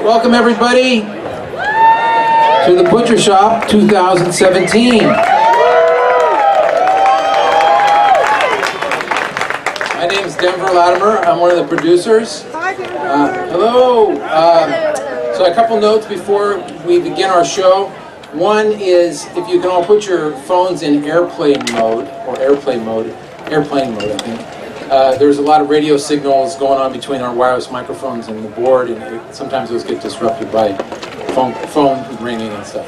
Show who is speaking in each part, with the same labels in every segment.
Speaker 1: Welcome everybody to the Butcher Shop 2017. My name is Denver Latimer. I'm one of the producers. Hello. So a couple notes before we begin our show. One is if you can all put your phones in airplane mode, I think. There's a lot of radio signals going on between our wireless microphones and the board, and sometimes those get disrupted by phone ringing and stuff.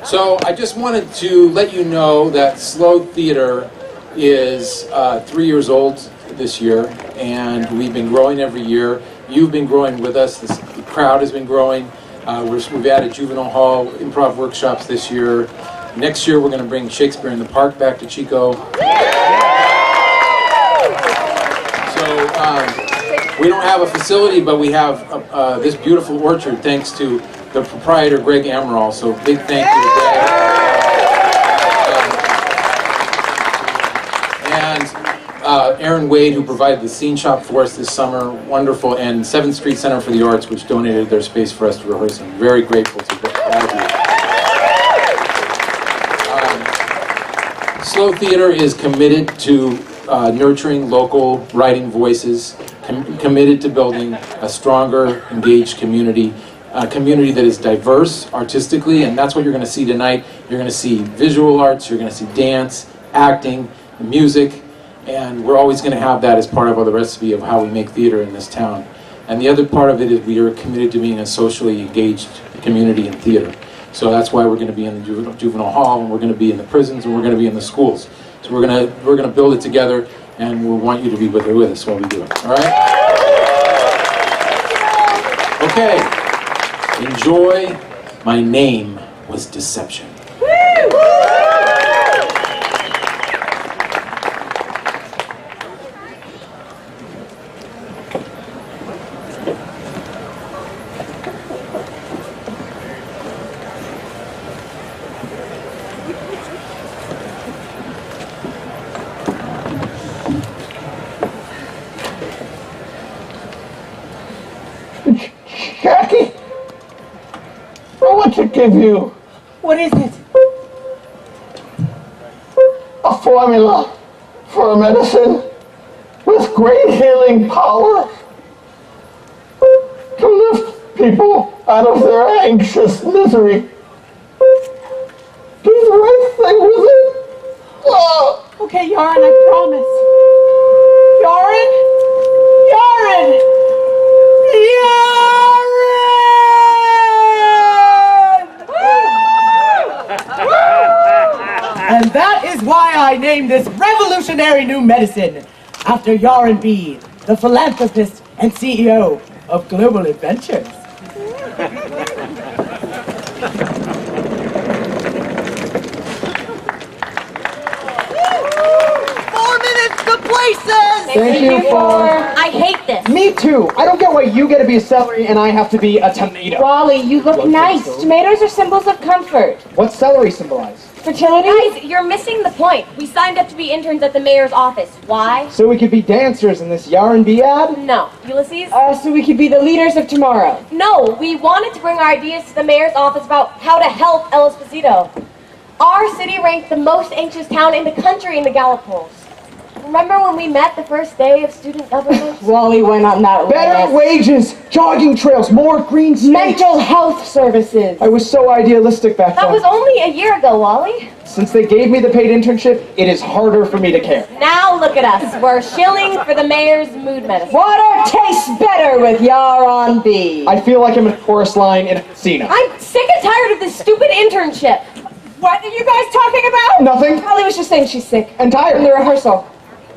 Speaker 1: So I just wanted to let you know that Slow Theater is 3 years old this year, and we've been growing every year. You've been growing with us. The crowd has been growing. We've added Juvenile Hall improv workshops this year. Next year we're going to bring Shakespeare in the Park back to Chico. We don't have a facility, but we have this beautiful orchard thanks to the proprietor, Greg Amaral. So big thank you to Greg. And Aaron Wade, who provided the scene shop for us this summer, wonderful, and 7th Street Center for the Arts, which donated their space for us to rehearse. I'm very grateful to all of you. Slow Theater is committed to nurturing local writing voices, committed to building a stronger, engaged community, a community that is diverse artistically, and that's what you're going to see tonight. You're going to see visual arts, you're going to see dance, acting, music, and we're always going to have that as part of the recipe of how we make theater in this town. And the other part of it is we are committed to being a socially engaged community in theater. So that's why we're going to be in the juvenile hall, and we're going to be in the prisons, and we're going to be in the schools. So we're gonna build it together, and we want you to be with us while we do it. All right? Okay. Enjoy. My name was Deception.
Speaker 2: Jackie, I want to give you
Speaker 3: What is it?
Speaker 2: a formula for a medicine with great healing power to lift people out of their anxious misery. Do the right thing with it. Oh.
Speaker 3: Okay, Yaron, I promise. Yaron? Yaron! Yaron! I named this revolutionary new medicine after Yaron B., the philanthropist and CEO of Global Adventures.
Speaker 4: 4 minutes to places!
Speaker 5: Thank you for...
Speaker 4: I hate this.
Speaker 5: Me too. I don't get why you get to be a celery and I have to be a tomato.
Speaker 6: Wally, you look nice. Tomatoes are symbols of comfort.
Speaker 5: What's celery symbolize?
Speaker 6: Fertility?
Speaker 4: Guys, you're missing the point. We signed up to be interns at the mayor's office. Why?
Speaker 5: So we could be dancers in this R&B ad?
Speaker 4: No. Ulysses?
Speaker 6: So we could be the leaders of tomorrow.
Speaker 4: No, we wanted to bring our ideas to the mayor's office about how to help El Esposito. Our city ranked the most anxious town in the country in the Gallup polls. Remember when we met the first day of student government?
Speaker 6: Wally went on that
Speaker 5: Better
Speaker 6: list.
Speaker 5: wages, jogging trails, more green space.
Speaker 6: Mental health services.
Speaker 5: I was so idealistic back
Speaker 4: That
Speaker 5: then.
Speaker 4: was only a year ago, Wally.
Speaker 5: Since they gave me the paid internship, it is harder for me to care.
Speaker 4: Now look at us. We're shilling for the mayor's mood medicine.
Speaker 6: Water tastes better with Yaron B.
Speaker 5: I feel like I'm in a chorus line in a casino.
Speaker 4: I'm sick and tired of this stupid internship.
Speaker 3: What are you guys talking about?
Speaker 5: Nothing.
Speaker 6: Wally was just saying she's sick.
Speaker 5: And
Speaker 6: In the
Speaker 5: tired.
Speaker 6: rehearsal.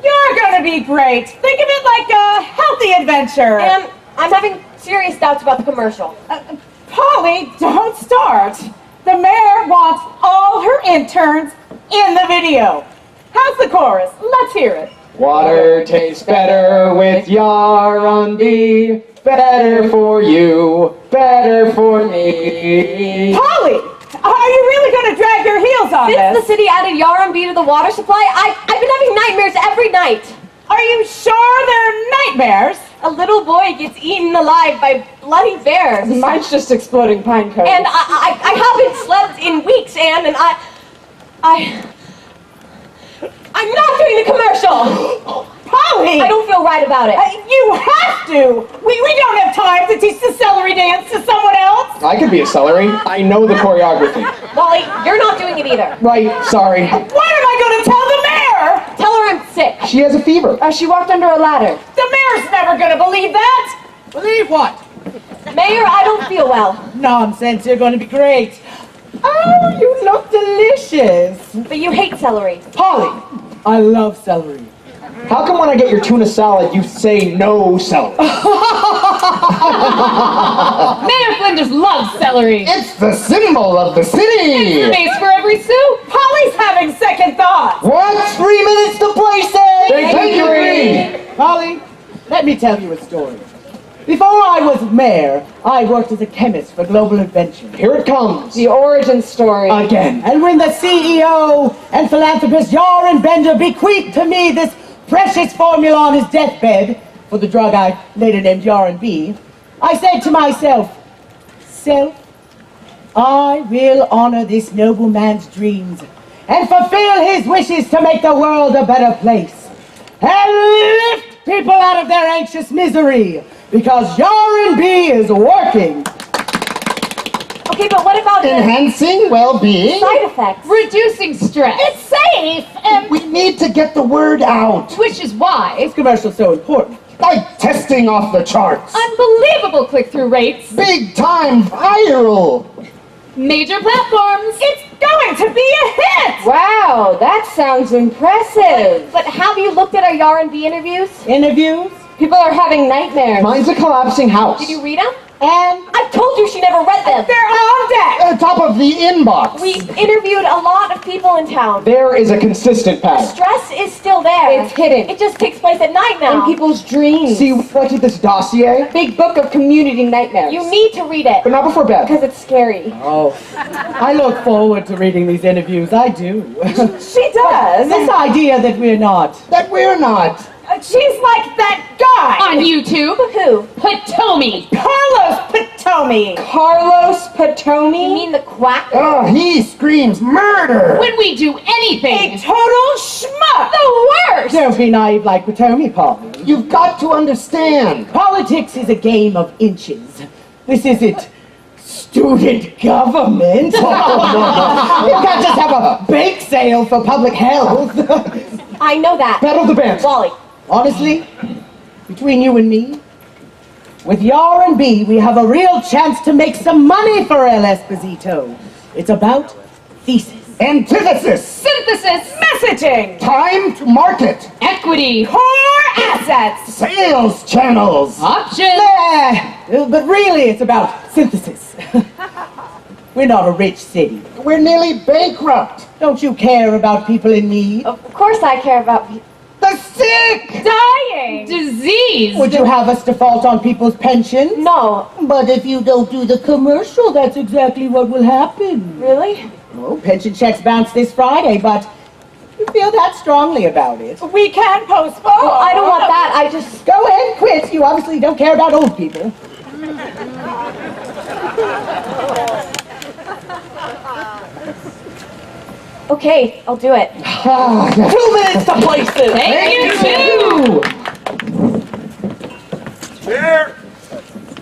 Speaker 3: You're gonna be great. Think of it like a healthy adventure.
Speaker 4: And I'm having serious doubts about the commercial.
Speaker 3: Polly, don't start. The mayor wants all her interns in the video. How's the chorus? Let's hear it.
Speaker 5: Water tastes better with R&B. Better for you, better for me.
Speaker 3: Polly, are you really going to drag your heels on
Speaker 4: Since the
Speaker 3: this?
Speaker 4: city added Yaron-B to the water supply, I've been having nightmares every night.
Speaker 3: Are you sure they're nightmares?
Speaker 4: A little boy gets eaten alive by bloody bears.
Speaker 6: Mine's just exploding pine cones.
Speaker 4: And I haven't slept in weeks, Anne, and I'm not doing the commercial.
Speaker 3: Polly!
Speaker 4: I don't feel right about it.
Speaker 3: You have to! We don't have time to teach the celery dance to someone else!
Speaker 5: I could be a celery. I know the choreography.
Speaker 4: Wally, you're not doing it either.
Speaker 5: Right, sorry.
Speaker 3: What am I going to tell the mayor?
Speaker 4: Tell her I'm sick.
Speaker 5: She has a fever.
Speaker 6: She walked under a ladder.
Speaker 3: The mayor's never going to believe that! Believe what?
Speaker 4: Mayor, I don't feel well.
Speaker 3: Nonsense, you're going to be great. Oh, you look delicious.
Speaker 4: But you hate celery.
Speaker 3: Polly, I love celery.
Speaker 5: How come when I get your tuna salad, you say no celery?
Speaker 7: Mayor Flinders loves celery.
Speaker 2: It's the symbol of the city.
Speaker 7: Space for every soup.
Speaker 3: Polly's having second thoughts.
Speaker 2: What?
Speaker 5: 3 minutes to places!
Speaker 2: Thank you, Reed.
Speaker 3: Polly, let me tell you a story. Before I was mayor, I worked as a chemist for Global Adventure.
Speaker 5: Here it comes.
Speaker 6: The origin story.
Speaker 5: Again.
Speaker 3: And when the CEO and philanthropist Yaron Bender bequeathed to me this precious formula on his deathbed for the drug I later named Yaron B, I said to myself, Self, I will honor this noble man's dreams and fulfill his wishes to make the world a better place and lift people out of their anxious misery because Yaron B is working.
Speaker 4: Okay, but what about the
Speaker 2: Enhancing well-being.
Speaker 4: side effects?
Speaker 7: Reducing stress.
Speaker 4: It's safe, and
Speaker 2: We need to get the word out.
Speaker 7: Which is why
Speaker 3: This commercial's so important.
Speaker 2: Like testing off the charts.
Speaker 7: unbelievable click-through rates.
Speaker 2: Big time viral.
Speaker 7: Major platforms.
Speaker 3: It's going to be a hit!
Speaker 6: Wow, that sounds impressive.
Speaker 4: but have you looked at our Yaron-B interviews?
Speaker 3: Interviews?
Speaker 6: People are having nightmares.
Speaker 5: Mine's a collapsing house.
Speaker 4: Did you read them?
Speaker 3: And
Speaker 4: I told you she never read them.
Speaker 3: they're on deck!
Speaker 2: Top of the inbox.
Speaker 4: We interviewed a lot of people in town.
Speaker 5: There is a consistent pattern.
Speaker 4: Stress is still there.
Speaker 6: It's hidden.
Speaker 4: It just takes place at night now.
Speaker 6: In people's dreams.
Speaker 5: See, we collected this dossier,
Speaker 6: Big book of community nightmares.
Speaker 4: You need to read it.
Speaker 5: but not before bed.
Speaker 6: Because it's scary.
Speaker 3: Oh, I look forward to reading these interviews. I do.
Speaker 6: She does.
Speaker 3: This idea that we're not.
Speaker 2: That we're not.
Speaker 3: She's like that guy!
Speaker 7: On YouTube.
Speaker 4: Who?
Speaker 7: Potomi.
Speaker 3: Carlos Potomi!
Speaker 6: Carlos
Speaker 4: You
Speaker 6: Potomi?
Speaker 4: mean the quack?
Speaker 2: Oh, he screams murder.
Speaker 7: When we do
Speaker 3: A
Speaker 7: anything.
Speaker 3: total schmuck!
Speaker 7: The worst.
Speaker 3: Don't be naive like Potomi, Polly.
Speaker 2: You've got to understand.
Speaker 3: Politics is a game of inches. This isn't student government. You can't just have a bake sale for public health.
Speaker 4: I know that.
Speaker 5: Battle of the bands.
Speaker 4: Wally.
Speaker 3: Honestly, between you and me, with Yaron B, we have a real chance to make some money for El Esposito. It's about thesis.
Speaker 2: Antithesis.
Speaker 7: Synthesis. Messaging.
Speaker 2: Time to market.
Speaker 7: Equity. Core assets.
Speaker 2: Sales channels.
Speaker 7: Options.
Speaker 3: But really, it's about synthesis. We're not a rich city.
Speaker 2: We're nearly bankrupt.
Speaker 3: Don't you care about people in need?
Speaker 4: Of course I care about people.
Speaker 2: The sick.
Speaker 7: Dying. Disease.
Speaker 3: Would you have us default on people's pensions?
Speaker 4: No.
Speaker 3: But if you don't do the commercial, that's exactly what will happen.
Speaker 4: Really?
Speaker 3: Oh, pension checks bounce this Friday, but you feel that strongly about it.
Speaker 7: We can postpone.
Speaker 4: Well, I don't want that. I just...
Speaker 3: Go ahead and quit. You obviously don't care about old people.
Speaker 4: Okay, I'll do it.
Speaker 3: 2 minutes to places.
Speaker 7: Thank you too.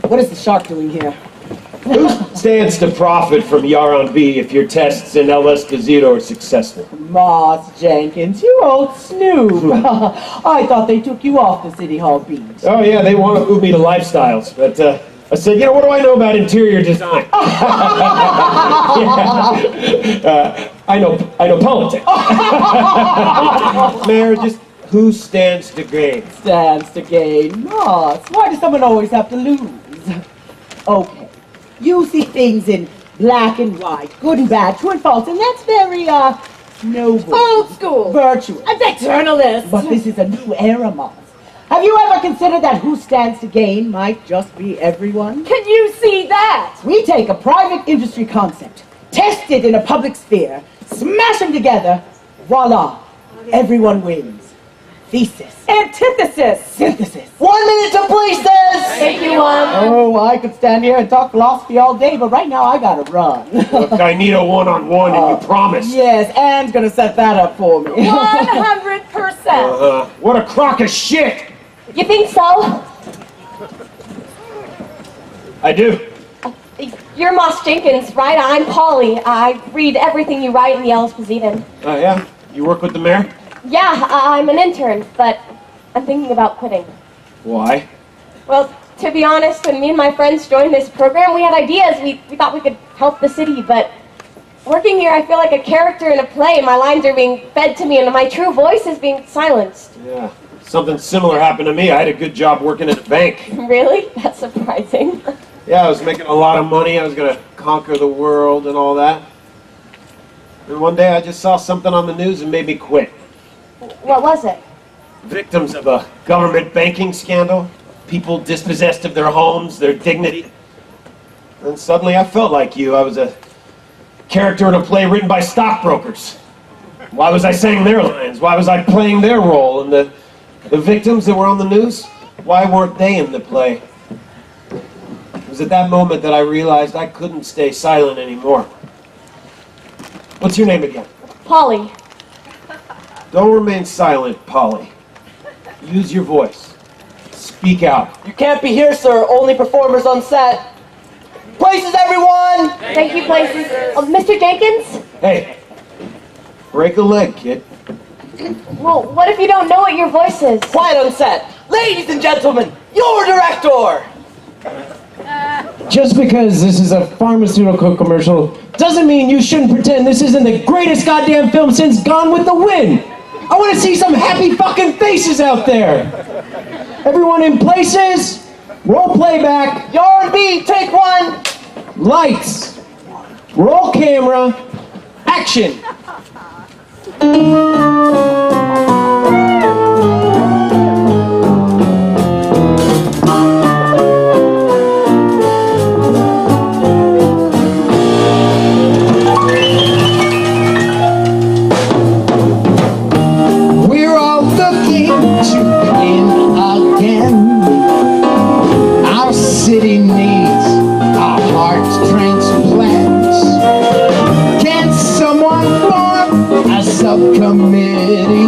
Speaker 3: What is the shark doing here?
Speaker 8: Who stands to profit from Yaron B if your tests in El Esposito are successful?
Speaker 3: Moss Jenkins, you old snoop. I thought they took you off the City Hall beat.
Speaker 8: Oh yeah, they want to move me to lifestyles, but I said, you know, what do I know about interior design? I know politics. Mayor, just who stands to gain?
Speaker 3: Stands to gain. Moss, why does someone always have to lose? Okay, you see things in black and white, good and bad, true and false, and that's very, noble.
Speaker 7: Old school.
Speaker 3: Virtuous.
Speaker 7: I'm a journalist.
Speaker 3: But this is a new era, Moss. Have you ever considered that who stands to gain might just be everyone?
Speaker 7: Can you see that?
Speaker 3: We take a private industry concept, test it in a public sphere, smash them together, voila, everyone wins. Thesis.
Speaker 7: Antithesis.
Speaker 3: Synthesis.
Speaker 2: 1 minute to places.
Speaker 4: Thank you,
Speaker 3: Oh, I could stand here and talk philosophy all day, but right now I gotta run.
Speaker 8: Look, I need a one-on-one, and you promised.
Speaker 3: Yes, Anne's gonna set that up for me.
Speaker 7: 100%.
Speaker 8: What a crock of shit!
Speaker 4: You think so?
Speaker 8: I do.
Speaker 4: You're Moss Jenkins, right? I'm Polly. I read everything you write in the El Esposito.
Speaker 8: Oh yeah? You work with the mayor?
Speaker 4: Yeah, I'm an intern, but I'm thinking about quitting.
Speaker 8: Why?
Speaker 4: Well, to be honest, when me and my friends joined this program, we had ideas. We thought we could help the city, but working here, I feel like a character in a play. My lines are being fed to me, and my true voice is being silenced.
Speaker 8: Yeah. Something similar happened to me. I had a good job working at a bank.
Speaker 4: Really? That's surprising.
Speaker 8: Yeah, I was making a lot of money. I was going to conquer the world and all that. And one day I just saw something on the news and made me quit.
Speaker 4: What was it?
Speaker 8: Victims of a government banking scandal. People dispossessed of their homes, their dignity. And suddenly I felt like you. I was a character in a play written by stockbrokers. Why was I saying their lines? Why was I playing their role? And the victims that were on the news, why weren't they in the play? It was at that moment that I realized I couldn't stay silent anymore. What's your name again?
Speaker 4: Polly.
Speaker 8: Don't remain silent, Polly. Use your voice. Speak out.
Speaker 5: You can't be here, sir. Only performers on set. Places, everyone!
Speaker 4: Thank you, places. Mr. Jenkins?
Speaker 8: Hey, break a leg, kid.
Speaker 4: Well, what if you don't know what your voice is?
Speaker 5: Quiet on set. Ladies and gentlemen, your director!
Speaker 9: Just because this is a pharmaceutical commercial doesn't mean you shouldn't pretend this isn't the greatest goddamn film since Gone with the Wind. I want to see some happy fucking faces out there. Everyone in places, roll playback.
Speaker 5: Yaron B, take one!
Speaker 9: Lights, roll camera, action.
Speaker 2: We're all looking to begin again. Our city needs our heart transplants. Can someone form a subcommittee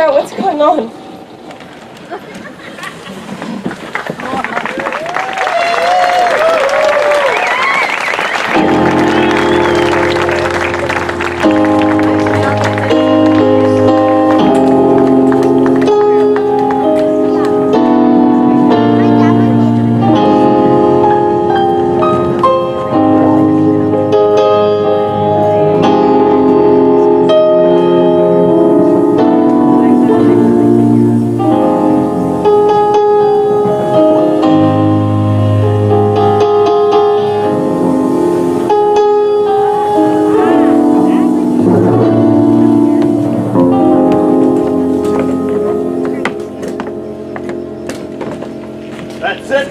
Speaker 4: out what's going on.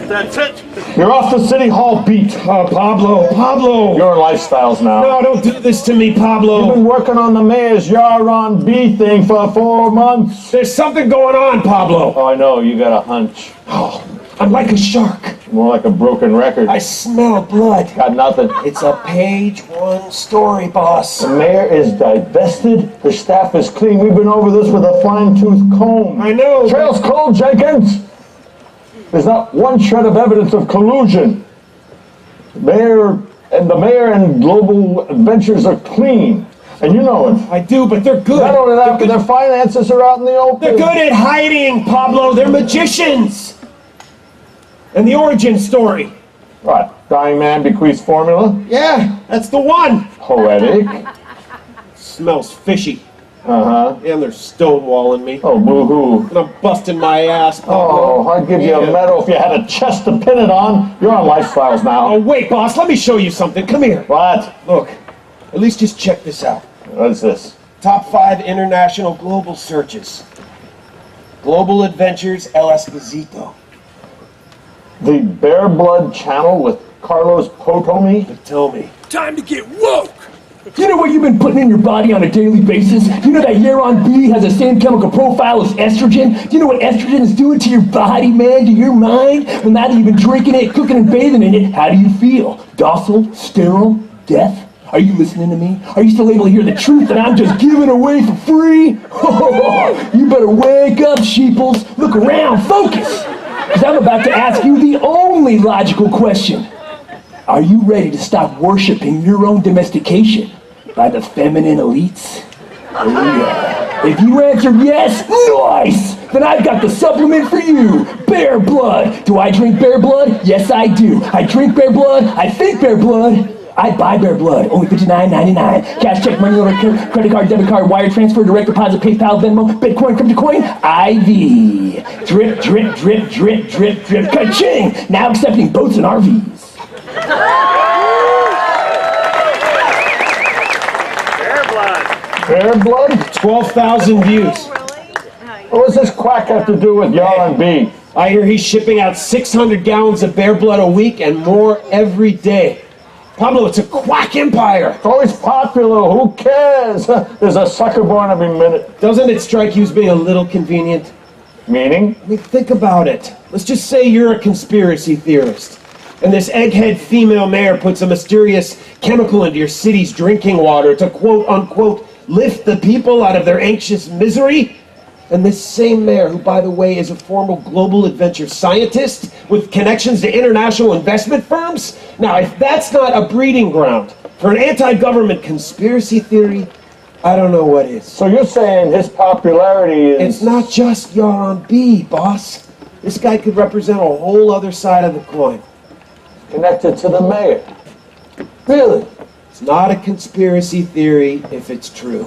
Speaker 8: That's it.
Speaker 2: You're off the City Hall beat.
Speaker 8: Pablo.
Speaker 2: You're in Lifestyles now.
Speaker 8: No, don't do this to me,
Speaker 2: You've
Speaker 8: Pablo.
Speaker 2: been working on the mayor's Yar on B thing for 4 months.
Speaker 8: There's something going on, Pablo.
Speaker 2: Oh, I know, you got a hunch.
Speaker 8: Oh, I'm like a shark.
Speaker 2: More like a broken record.
Speaker 8: I smell blood.
Speaker 2: Got nothing.
Speaker 8: It's a page 1 story, boss.
Speaker 2: The mayor is divested. The staff is clean. We've been over this with a fine-tooth comb.
Speaker 8: I know.
Speaker 2: Trail's cold, Jenkins. There's not one shred of evidence of collusion. The mayor and Global Ventures are clean. And you know it.
Speaker 8: I do, but they're good.
Speaker 2: Not only that,
Speaker 8: They're
Speaker 2: but
Speaker 8: good.
Speaker 2: their finances are out in the open.
Speaker 8: They're good at hiding, Pablo. They're magicians. And the origin story.
Speaker 2: What? Dying man bequeaths formula?
Speaker 8: Yeah, that's the one.
Speaker 2: Poetic.
Speaker 8: Smells fishy.
Speaker 2: Uh-huh.
Speaker 8: And they're stonewalling me.
Speaker 2: Oh, boo-hoo.
Speaker 8: And I'm busting my ass, Pablo.
Speaker 2: Oh, I'd give you a medal if you had a chest to pin it on. You're on Lifestyles now.
Speaker 8: Oh, wait, boss. Let me show you something. Come here.
Speaker 2: What?
Speaker 8: Look. At least just check this out.
Speaker 2: What is this?
Speaker 8: Top 5 international global searches. Global Adventures El Esposito.
Speaker 2: The Bear Blood channel with Carlos Potomi?
Speaker 8: But tell me.
Speaker 10: Time to get woke!
Speaker 9: You know what you've been putting in your body on a daily basis? You know that Yaron B has the same chemical profile as estrogen? Do you know what estrogen is doing to your body, man, to your mind? Well, now that you've been drinking it, cooking and bathing in it, how do you feel? Docile? Sterile? Death? Are you listening to me? Are you still able to hear the truth that I'm just giving away for free? You better wake up, sheeples. Look around, focus. Because I'm about to ask you the only logical question. Are you ready to stop worshiping your own domestication by the feminine elites? Oh yeah. If you answer yes, nice! Then I've got the supplement for you, Bear Blood. Do I drink Bear Blood? Yes, I do. I drink Bear Blood. I think Bear Blood. I buy Bear Blood, only $59.99. Cash, check, money order, credit card, debit card, wire transfer, direct deposit, PayPal, Venmo, Bitcoin, CryptoCoin, IV. Drip, drip, drip, drip, drip, drip, ka-ching! Now accepting boats and RVs.
Speaker 2: Bear Blood?
Speaker 8: 12,000 views.
Speaker 2: What does this quack have to do with Yaron B?
Speaker 8: I hear he's shipping out 600 gallons of Bear Blood a week and more every day. Pablo, it's a quack empire.
Speaker 2: It's always popular. Who cares? There's a sucker born every minute.
Speaker 8: Doesn't it strike you as being a little convenient?
Speaker 2: Meaning?
Speaker 8: I mean, think about it. Let's just say you're a conspiracy theorist, and this egghead female mayor puts a mysterious chemical into your city's drinking water to quote-unquote lift the people out of their anxious misery. And this same mayor, who, by the way, is a former global adventure scientist with connections to international investment firms? Now, if that's not a breeding ground for an anti-government conspiracy theory, I don't know what is.
Speaker 2: So you're saying his popularity is...
Speaker 8: It's not just Yaron B, boss. This guy could represent a whole other side of the coin.
Speaker 2: connected to the mayor. Really?
Speaker 8: It's not a conspiracy theory if it's true.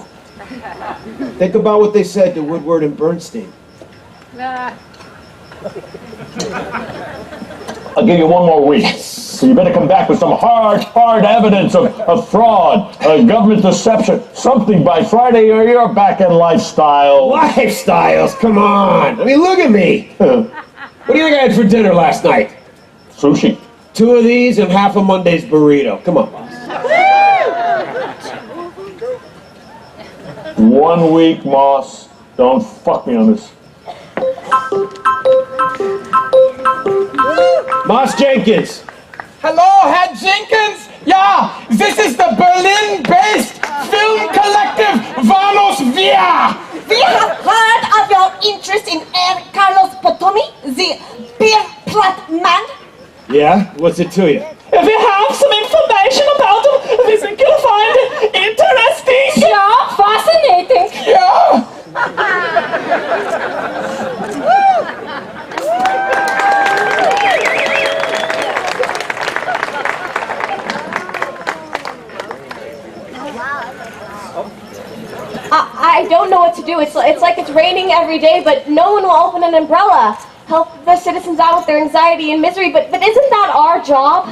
Speaker 8: Think about what they said to Woodward and Bernstein.
Speaker 2: I'll give you one more week. So you better come back with some hard evidence of fraud, government deception, something by Friday or you're back in Lifestyle.
Speaker 8: Lifestyles? Come on. I mean, look at me. What do you think I had for dinner last night?
Speaker 2: Sushi.
Speaker 8: 2 of these and half a Monday's burrito. Come on, boss.
Speaker 2: 1 week, Moss. Don't fuck me on this.
Speaker 8: Moss Jenkins.
Speaker 10: Hello, Herr Jenkins? Yeah, this is the Berlin-based film collective Vanos Wir.
Speaker 11: We have heard of
Speaker 8: Yeah? What's it to you?
Speaker 10: If you have some information about him, we think you'll find it interesting.
Speaker 6: Yeah, fascinating.
Speaker 10: Yeah.
Speaker 4: I don't know what to do. It's like it's raining every day, but no one will open an umbrella. Help the citizens out with their anxiety and misery, but isn't that our job?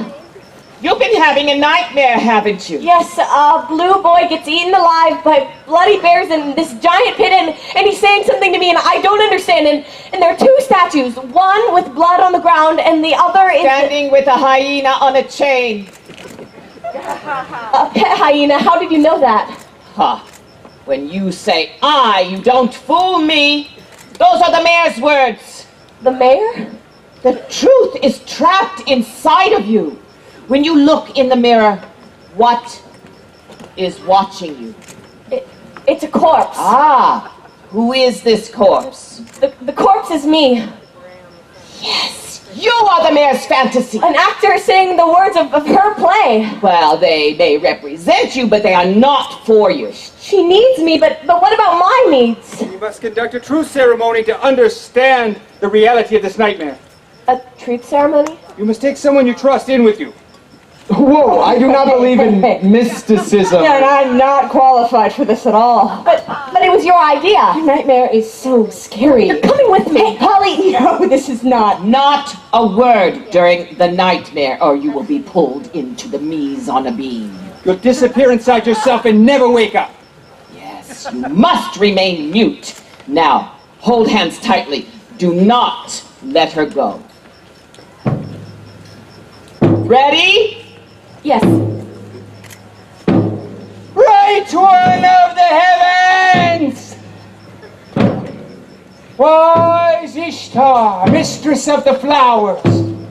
Speaker 10: You've been having a nightmare, haven't you?
Speaker 4: Yes, Blue Boy gets eaten alive by bloody bears in this giant pit, and he's saying something to me, and I don't understand. And there are two statues, one with blood on the ground, and the other is
Speaker 10: Standing with a hyena on a chain.
Speaker 4: a pet hyena. How did you know that?
Speaker 10: Ha. When you say I, you don't fool me. Those are the mayor's words.
Speaker 4: The mayor?
Speaker 10: The truth is trapped inside of you. When you look in the mirror, what is watching you?
Speaker 4: It's a corpse.
Speaker 10: Ah, who is this corpse?
Speaker 4: The corpse is me.
Speaker 10: Yes, you are the mayor's fantasy.
Speaker 4: An actor saying the words of her play.
Speaker 10: Well, they may represent you, but they are not for you.
Speaker 4: She needs me, but what about my needs?
Speaker 11: You must conduct a truth ceremony to understand the reality of this nightmare.
Speaker 4: A truth ceremony?
Speaker 11: You must take someone you trust in with you.
Speaker 9: Whoa, I do not believe in mysticism.
Speaker 7: Yeah, and I'm not qualified for this at all.
Speaker 4: But it was your idea.
Speaker 7: Nightmare is so scary.
Speaker 4: You're coming with me.
Speaker 7: Hey, Polly, no, this is not.
Speaker 10: Not a word during the nightmare, or you will be pulled into the mise on a beam.
Speaker 11: You'll disappear inside yourself and never wake up.
Speaker 10: Yes, you must remain mute. Now, hold hands tightly. Do not let her go. Ready?
Speaker 4: Yes.
Speaker 11: Right one of the heavens! Wise Ishtar, mistress of the flowers,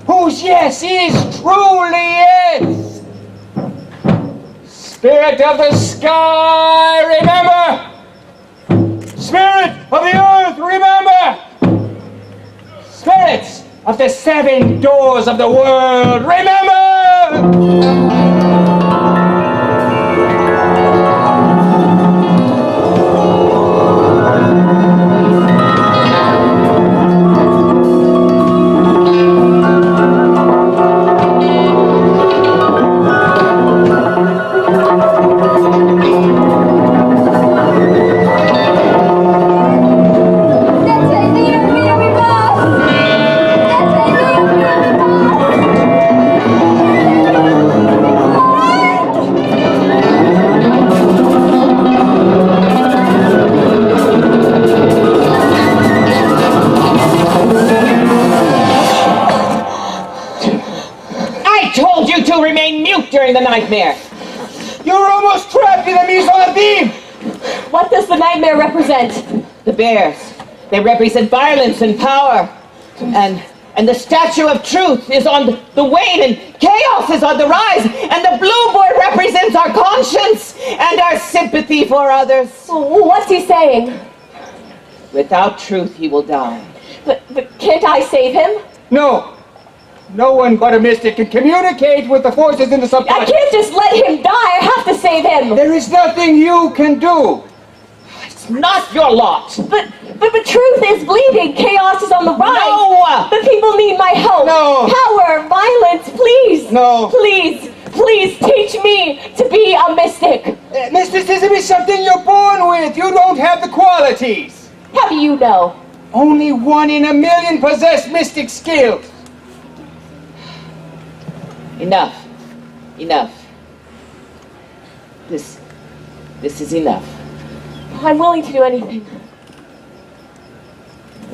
Speaker 11: whose yes is truly yes. Spirit of the sky, remember! Spirit of the earth, remember! Spirits of the seven doors of the world, remember!
Speaker 10: During the nightmare.
Speaker 11: You're almost trapped in the mise on a beam!
Speaker 4: What does the nightmare represent?
Speaker 10: The bears. They represent violence and power. And the statue of truth is on the wane, and chaos is on the rise, and the blue boy represents our conscience and our sympathy for others.
Speaker 4: What's he saying?
Speaker 10: Without truth, he will die.
Speaker 4: But can't I save him?
Speaker 11: No. No one but a mystic can communicate with the forces in the subconscious.
Speaker 4: I can't just let him die. I have to save him.
Speaker 11: There is nothing you can do.
Speaker 10: It's not your lot.
Speaker 4: But truth is bleeding. Chaos is on the rise.
Speaker 10: No.
Speaker 4: The people need my help.
Speaker 11: No.
Speaker 4: Power, violence, please.
Speaker 11: No.
Speaker 4: Please teach me to be a mystic.
Speaker 11: Mysticism is something you're born with. You don't have the qualities.
Speaker 4: How do you know?
Speaker 11: Only 1 in a million possess mystic skills.
Speaker 10: Enough. Enough. This is enough.
Speaker 4: I'm willing to do anything.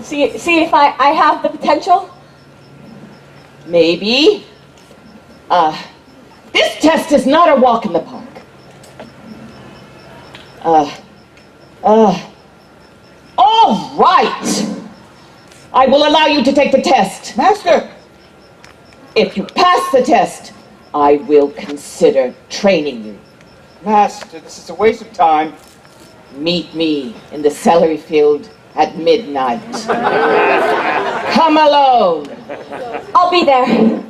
Speaker 4: See if I have the potential?
Speaker 10: Maybe. This test is not a walk in the park. All right. I will allow you to take the test.
Speaker 11: Master!
Speaker 10: If you pass the test, I will consider training you.
Speaker 11: Master, this is a waste of time.
Speaker 10: Meet me in the celery field at midnight. Come alone.
Speaker 4: I'll be there.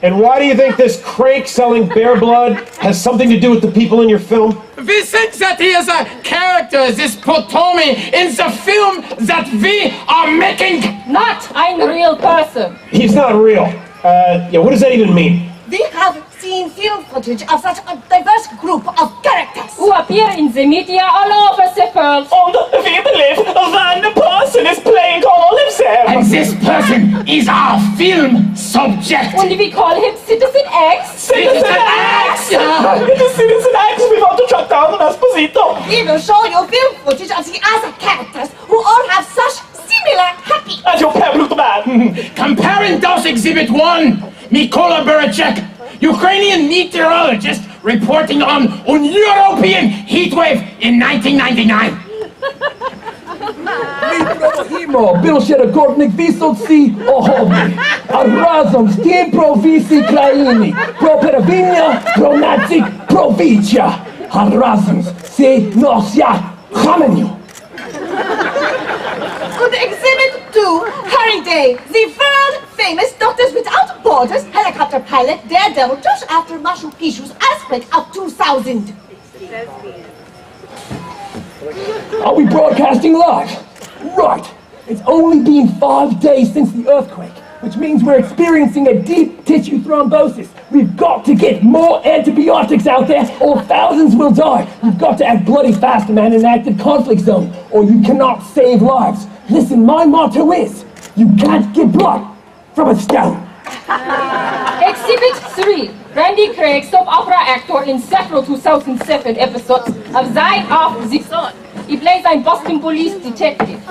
Speaker 8: And why do you think this crank selling bear blood has something to do with the people in your film?
Speaker 11: We think that he is a character, this Potomi, in the film that we are making.
Speaker 6: Not I'm a real person.
Speaker 8: He's not real. Yeah, what does that even mean?
Speaker 3: We have seen film footage of such a diverse group of characters
Speaker 6: who appear in the media all over the world.
Speaker 10: And we believe one person is playing all of them.
Speaker 11: And this person is our film subject.
Speaker 6: And we call him Citizen X.
Speaker 10: Citizen X! It is Citizen X we want to track down Esposito.
Speaker 3: We will show you film footage of the other characters who all have such similar happy.
Speaker 10: And your pebble man.
Speaker 11: Comparing those Exhibit 1, Mykola Burachek, Ukrainian meteorologist reporting on a European heatwave in 1999.
Speaker 12: Ми проводимо більше рекордних висоцій охоплень, а разом з тим про всі країни, про первиння, про нацик, про віча, а разом всі носять хаменю.
Speaker 3: Good Exhibit 2, Harry Day, the world-famous Doctors Without Borders helicopter pilot daredevil just after Machu Picchu's earthquake of 2000.
Speaker 12: Are we broadcasting live? Right. It's only been 5 days since the earthquake, which means we're experiencing a deep tissue thrombosis. We've got to get more antibiotics out there or thousands will die. We've got to act bloody fast, man, in an active conflict zone, or you cannot save lives. Listen, my motto is, You can't get blood from a stone.
Speaker 6: Exhibit 3. Randy Craig, soap opera actor in several 2007 episodes of Side of the Sun. He plays a Boston police detective.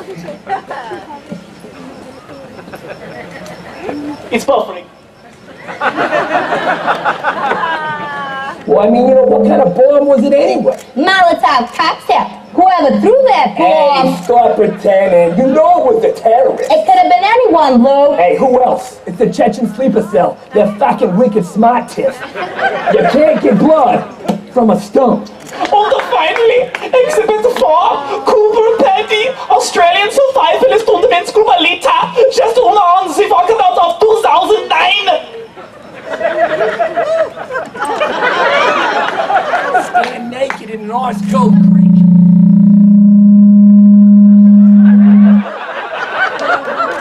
Speaker 11: It's buffering.
Speaker 12: Well, I mean, what kind of bomb was it anyway?
Speaker 13: Molotov cocktail. Whoever threw that bomb.
Speaker 12: Hey, stop pretending. You know it was the terrorists.
Speaker 13: It could have been anyone, Lou.
Speaker 12: Hey, who else? It's the Chechen sleeper cell. They're fucking wicked smart tips. You can't get blood from a stone.
Speaker 11: Und finally, Exhibit 4, Cooper Petty, Australian survivalist und Menschgruppe Alita, just on the walkabout of 2009.
Speaker 12: Stand naked in an ice cold creek.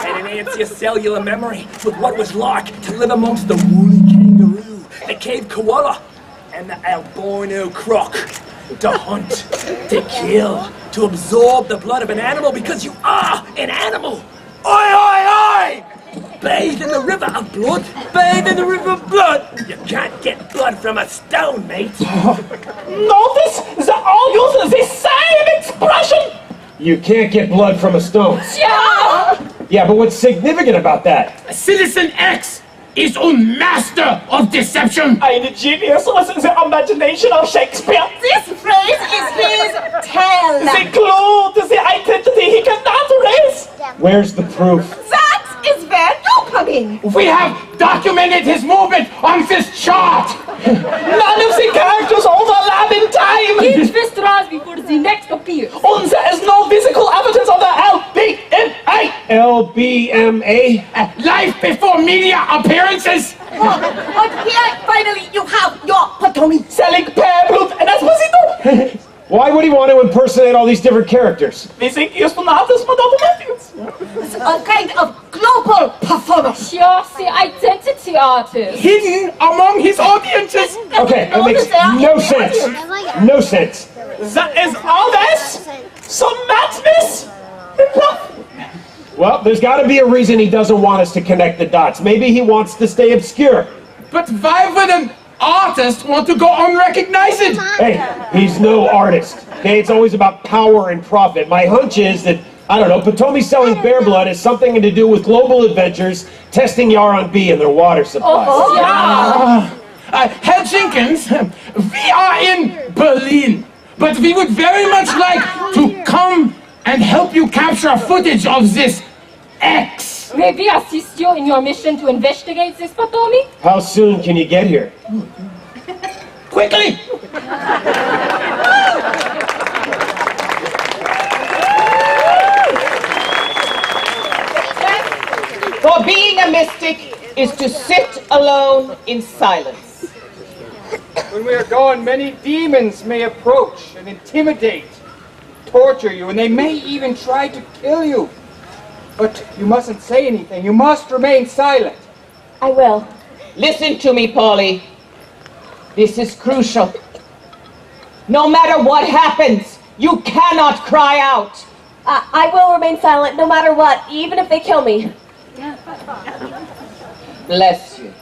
Speaker 12: And enhance your cellular memory with what it was like to live amongst the woolly kangaroo, the cave koala, and the albino croc. To hunt, to kill, to absorb the blood of an animal because you are an animal. Oi, oi, oi! Bathe in the river of blood. Bathe in the river of blood. You can't get blood from a stone, mate.
Speaker 11: Notice they all use the same expression.
Speaker 8: You can't get blood from a stone. Yeah, but what's significant about that?
Speaker 11: Citizen X is a master of deception. Ein genius was in the imagination of Shakespeare.
Speaker 13: This phrase is his tale.
Speaker 11: The clue to the identity he cannot erase.
Speaker 8: Where's the proof?
Speaker 13: That is where you come in.
Speaker 11: We have documented his movement on this chart. None of the characters overlap in time.
Speaker 6: Each withdraws before the next appears.
Speaker 11: And there is no physical evidence of the LBMA.
Speaker 8: LBMA?
Speaker 11: Life before media appearances.
Speaker 13: But here, finally, you have your Potomi.
Speaker 11: Selling pear blood and Esposito.
Speaker 8: Why would he want to impersonate all these different characters?
Speaker 11: We think he is to not as Matthews.
Speaker 13: It's a kind of global performance.
Speaker 6: Just the identity artist.
Speaker 11: Hidden among his audiences.
Speaker 8: Okay, that makes no sense. No sense.
Speaker 11: That is all this? Some madness?
Speaker 8: Well, there's got to be a reason he doesn't want us to connect the dots. Maybe he wants to stay obscure.
Speaker 11: But why would an artist want to go unrecognized?
Speaker 8: Hey, he's no artist. Okay, it's always about power and profit. My hunch is that, I don't know, Potomi selling bear blood has something to do with Global Adventures testing Yaron B in their water supply.
Speaker 11: Herr Jenkins, we are in Berlin, but we would very much like to come and help you capture footage of this X.
Speaker 6: May we assist you in your mission to investigate this, Potomi?
Speaker 8: How soon can you get here?
Speaker 11: Quickly!
Speaker 10: For being a mystic is to sit alone in silence.
Speaker 14: When we are gone, many demons may approach and intimidate, torture you, and they may even try to kill you. But you mustn't say anything. You must remain silent.
Speaker 4: I will.
Speaker 10: Listen to me, Polly. This is crucial. No matter what happens, you cannot cry out.
Speaker 4: I will remain silent no matter what, even if they kill me.
Speaker 10: Bless you.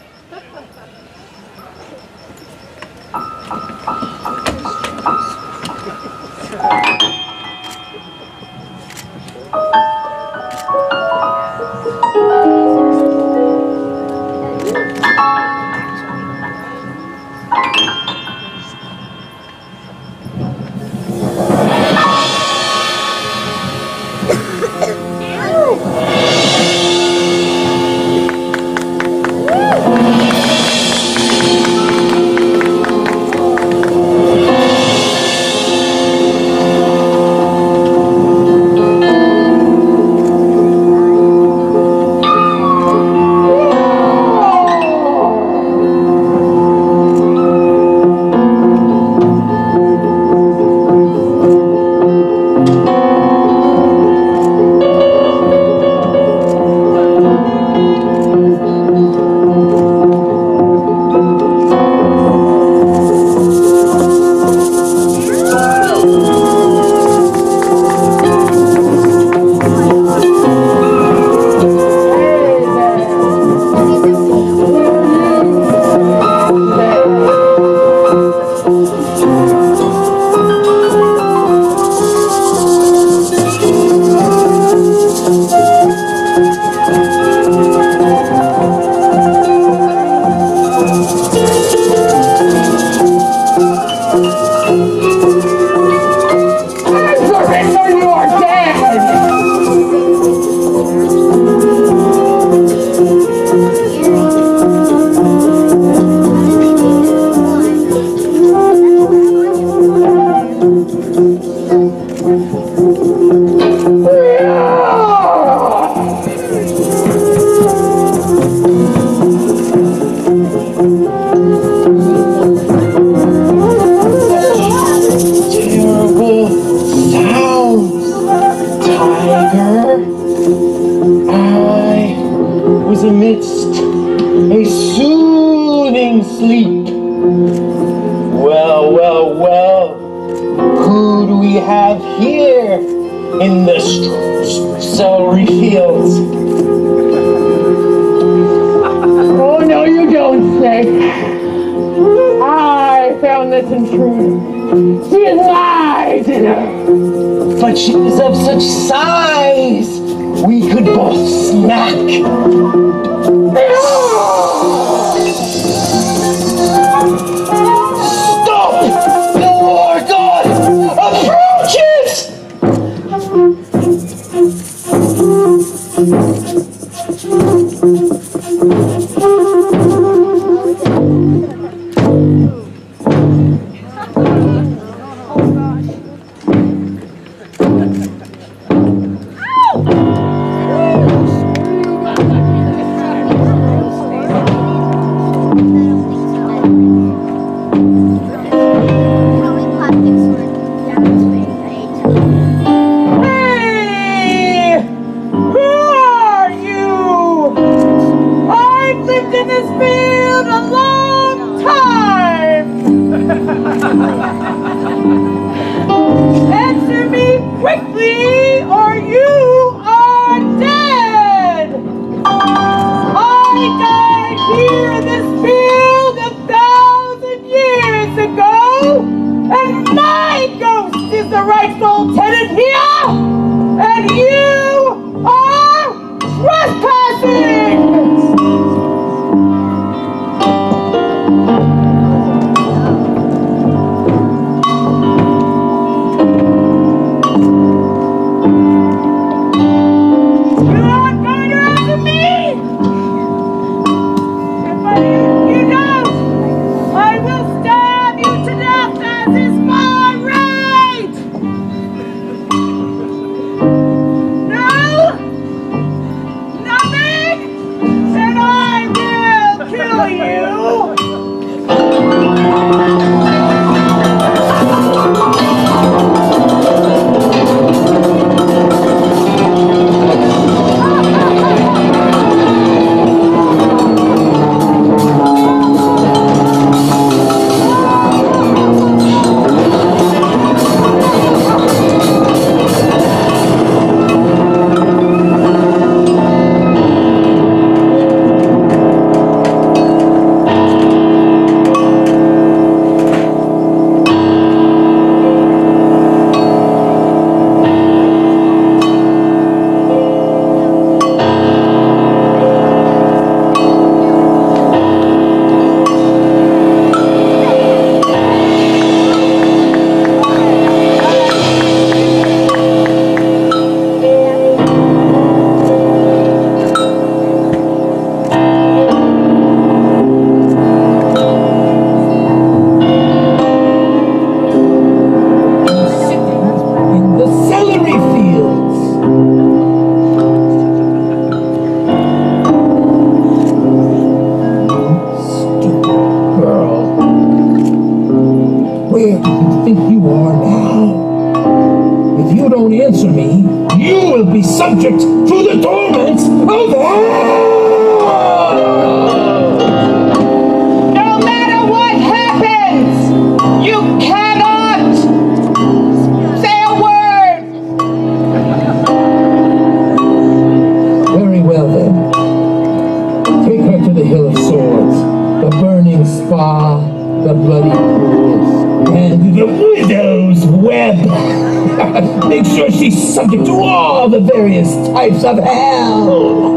Speaker 9: was amidst a soothing sleep. Well, well, well, who do we have here in the celery fields?
Speaker 12: Oh, no, you don't say. I found this intruder. She is my dinner.
Speaker 9: But she is of such size, we could both snack. Stop! The war god approaches!
Speaker 3: Hey! Who are you? I've lived in this field a long time. Answer me quickly, or you are dead. I died here in this field 1,000 years ago, and my ghost is the rightful tenant here, and you are trespassing! You're not going to answer me! If you don't, I will stab you to death, as is my right! No? Nothing? Then I will kill you!
Speaker 12: In the celery fields. Stupid girl. Where do you think you are now? If you don't answer me, you will be subject to the torments of hell!
Speaker 10: No matter what happens, you cannot say a word.
Speaker 12: Very well then. Take her to the Hill of Swords, the burning spa, the bloody pools, and the widow's web. Make sure she's subject to all the various types of hell.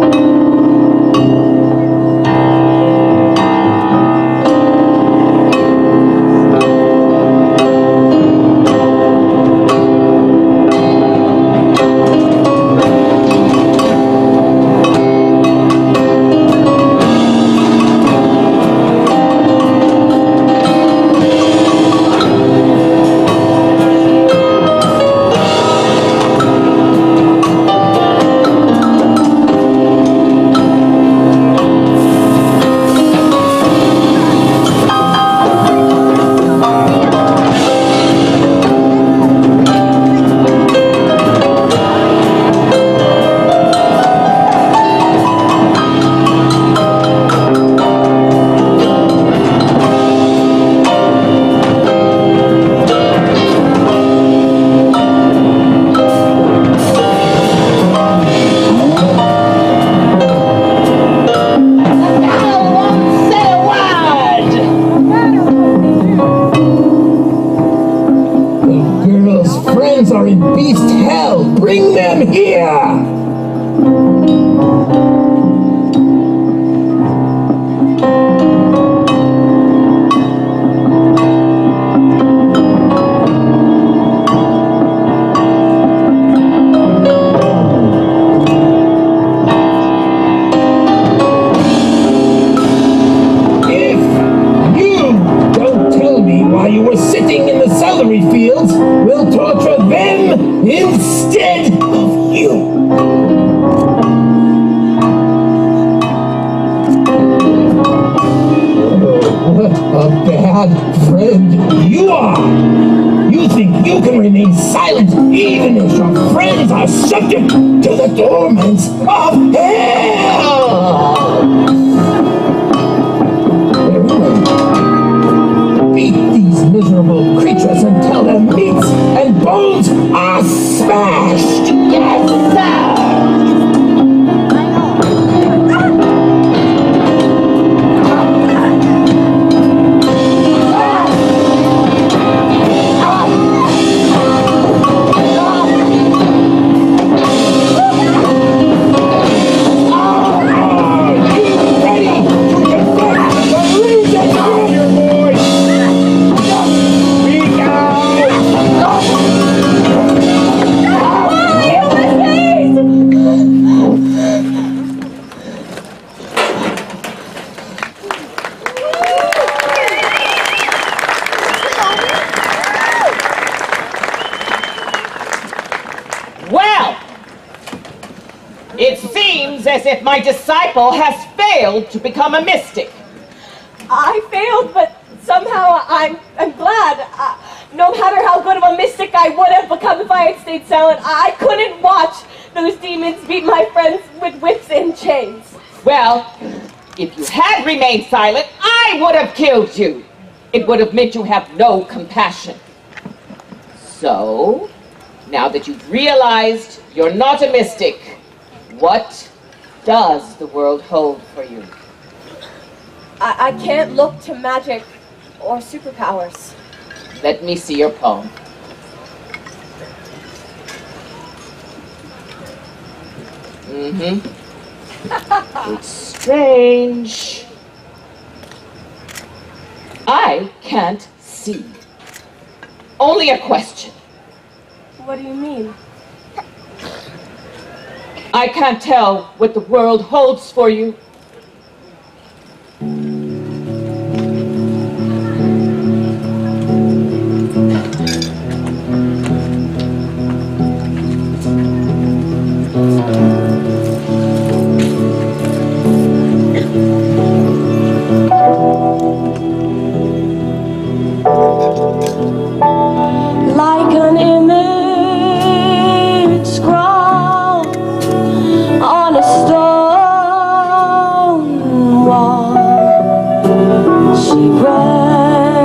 Speaker 12: A bad friend you are! You think you can remain silent even as your friends are subject to the torments of hell! Beat these miserable creatures until their meats and bones are smashed! Yes, sir!
Speaker 10: As if my disciple has failed to become a mystic.
Speaker 4: I failed, but somehow I'm glad. No matter how good of a mystic I would have become if I had stayed silent, I couldn't watch those demons beat my friends with whips and chains.
Speaker 10: Well, if you had remained silent, I would have killed you. It would have meant you have no compassion. So, now that you've realized you're not a mystic, what does the world hold for you?
Speaker 4: I can't look to magic or superpowers.
Speaker 10: Let me see your poem. It's strange. I can't see. Only a question.
Speaker 4: What do you mean?
Speaker 10: I can't tell what the world holds for you.
Speaker 15: Like an image scrawled on a stone wall, she read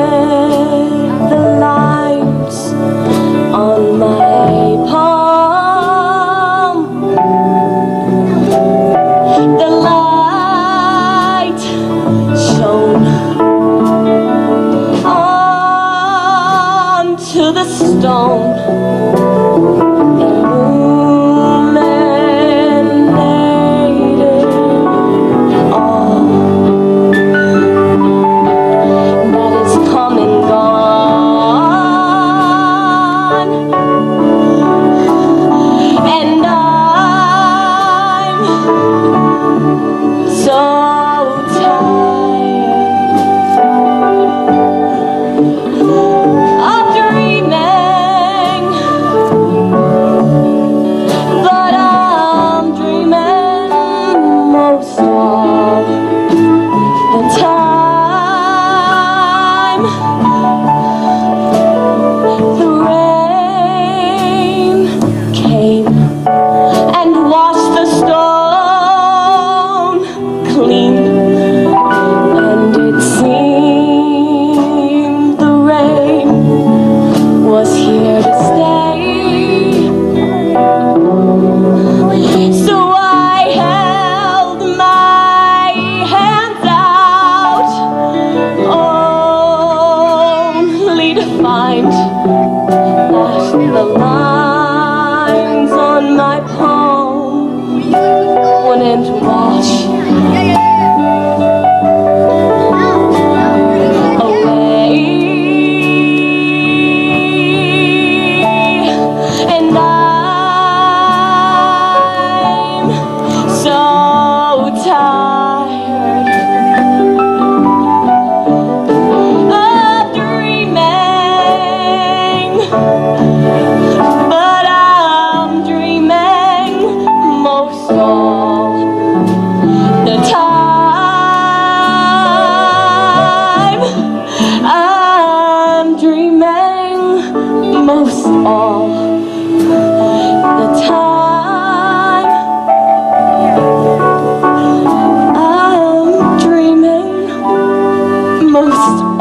Speaker 15: the lines on my palm. The light shone onto the stone.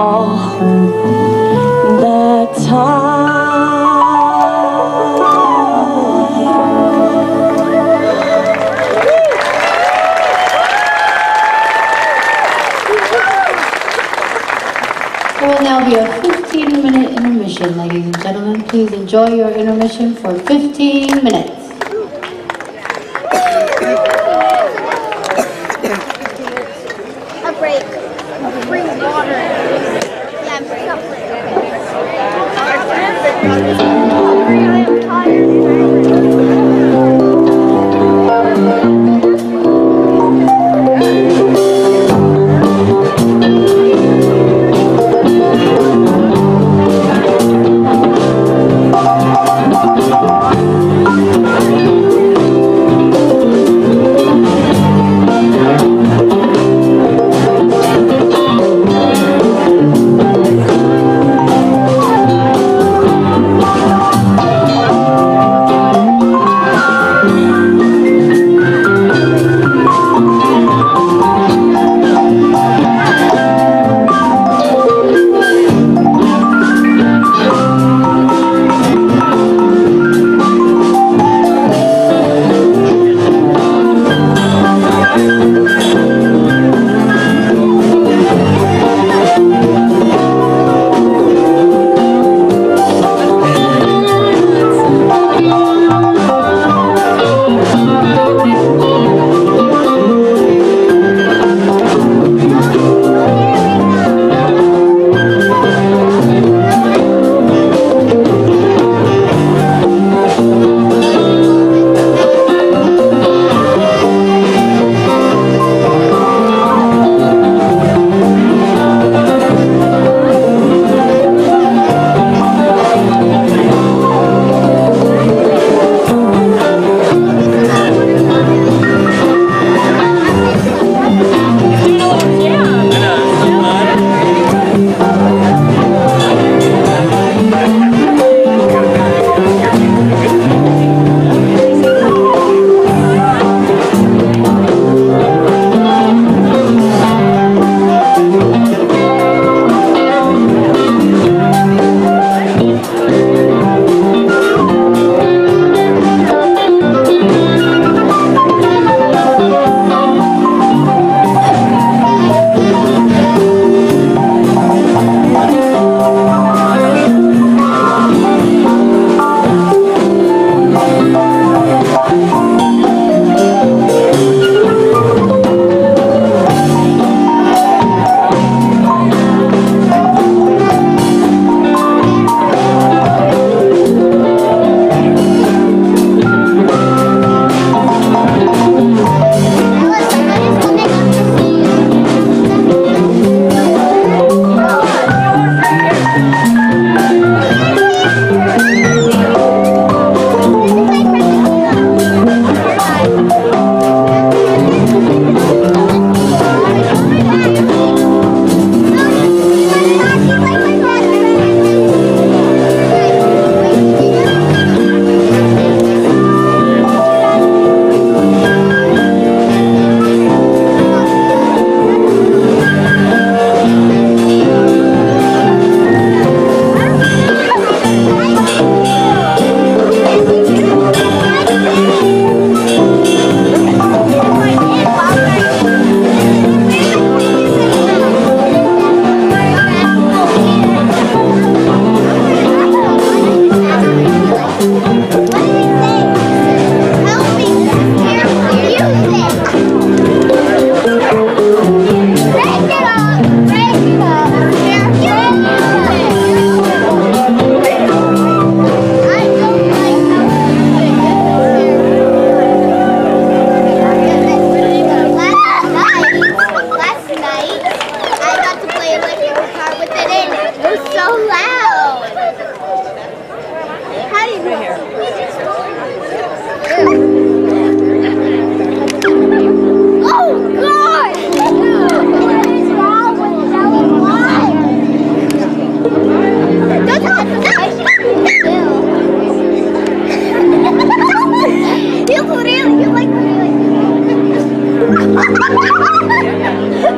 Speaker 15: all the time.
Speaker 16: There will now be a 15-minute intermission, ladies and gentlemen. Please enjoy your intermission for 15 minutes.
Speaker 17: A break. Bring water. Yeah, I'm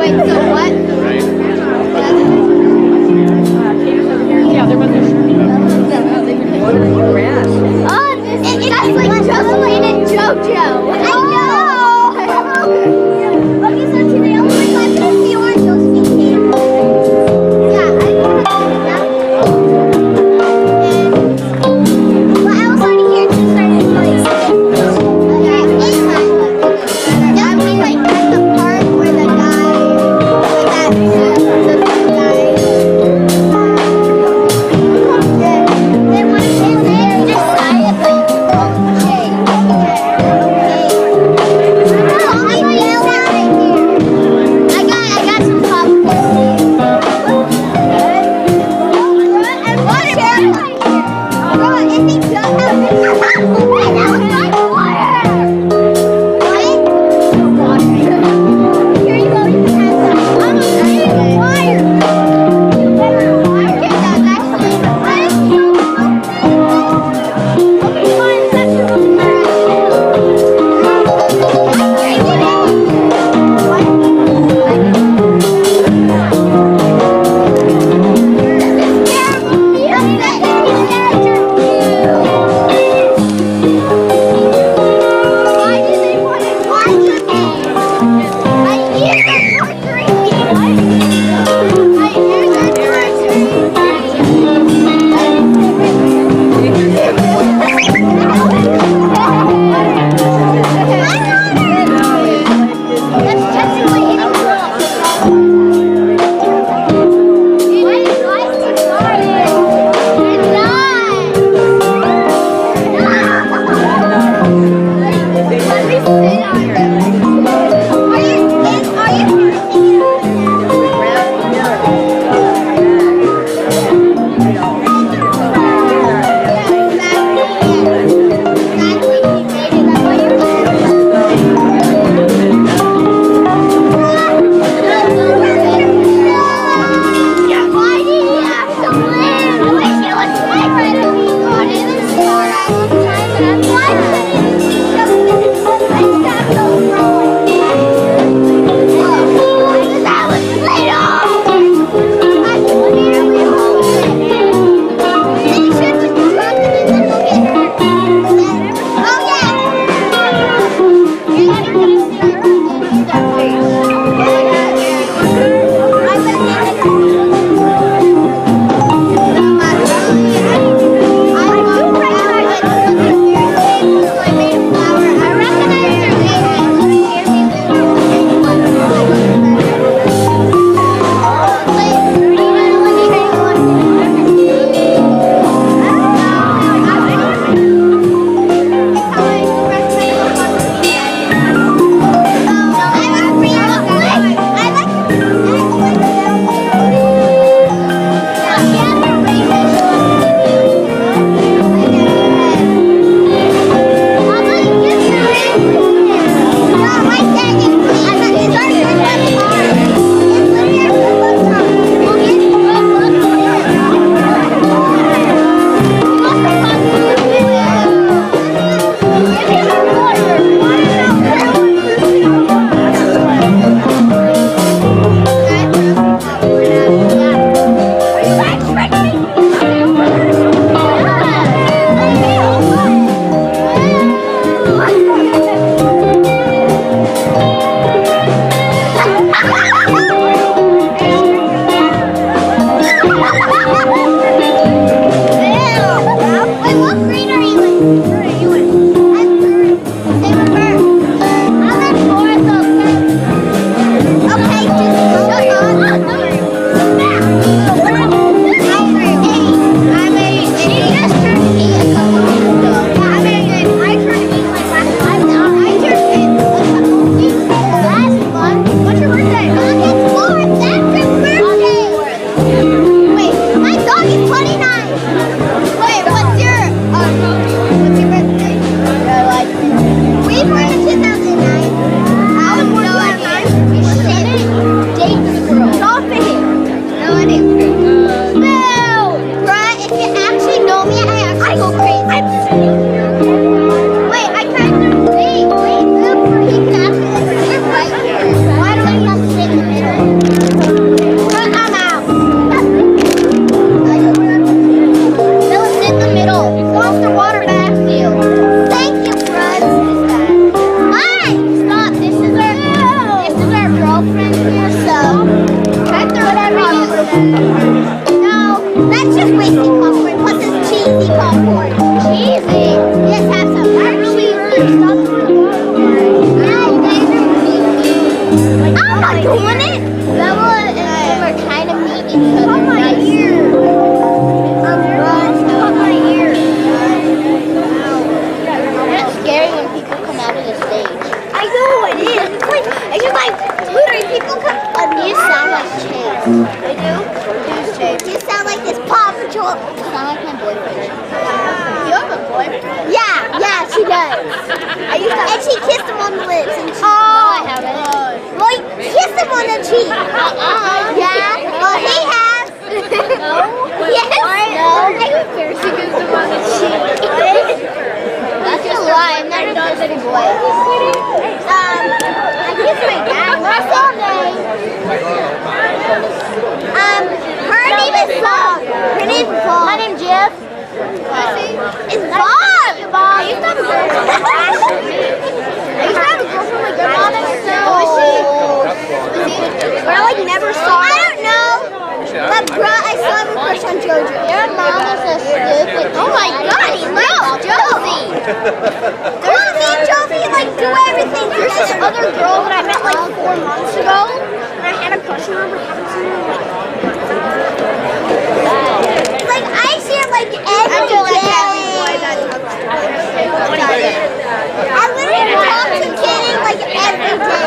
Speaker 17: Wait, so what? No, that's just wasting popcorn. Plus it's cheesy popcorn. Cheesy? Yes, have some. Not cheesy. I'm not doing it. Bella and him are trying to meet each other. Oh my ear. My ear. It's scary when people come out of the stage. I know it is. It's just like literally people come. You sound like Chase. I do? Who's Chase? You sound like this Paw Patrol. You sound like my boyfriend. You have a boyfriend? Yeah, she does. And she kissed him on the lips. And she, no, I haven't. Well, you kissed him on the cheek. Yeah? Well, he has. No? Yes. No. I embarrassed you kissed him on the cheek. That's a lie. I've never kissed a boy. I kissed my dad last Sunday. Her name is Bob. Her name is Bob. My name's Jeff. It's Bob. Bob. I used to have a girlfriend. I used to have a girlfriend. My grandmother. So was she? But I like never saw her. I don't know. But bruh, I still have a crush on Jojo. Your mom is so stupid. Oh my god, he loves Josie. Girl, me and Josie like do everything. There's this other girl that I met like 4 months ago. And I had a crush on her, but I haven't seen her like I see her like every day. I literally talk to Kenny like every day.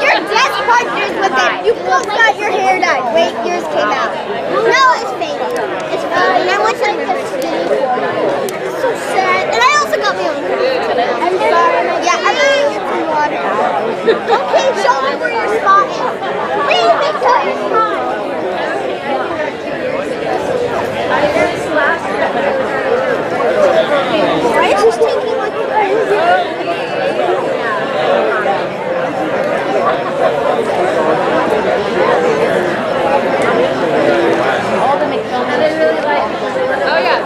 Speaker 17: You're best partners with him. You both got your hair dyed. Wait, yours came out. No, it's faded. It's faded. And I went to the It's so sad. And I also got my own hair. I'm sorry. Yeah, I'm gonna get some water. Okay, show me where your spot is. Please, make sure your spot. Bryce is taking like all the McDonald's. And I really like. Oh yeah,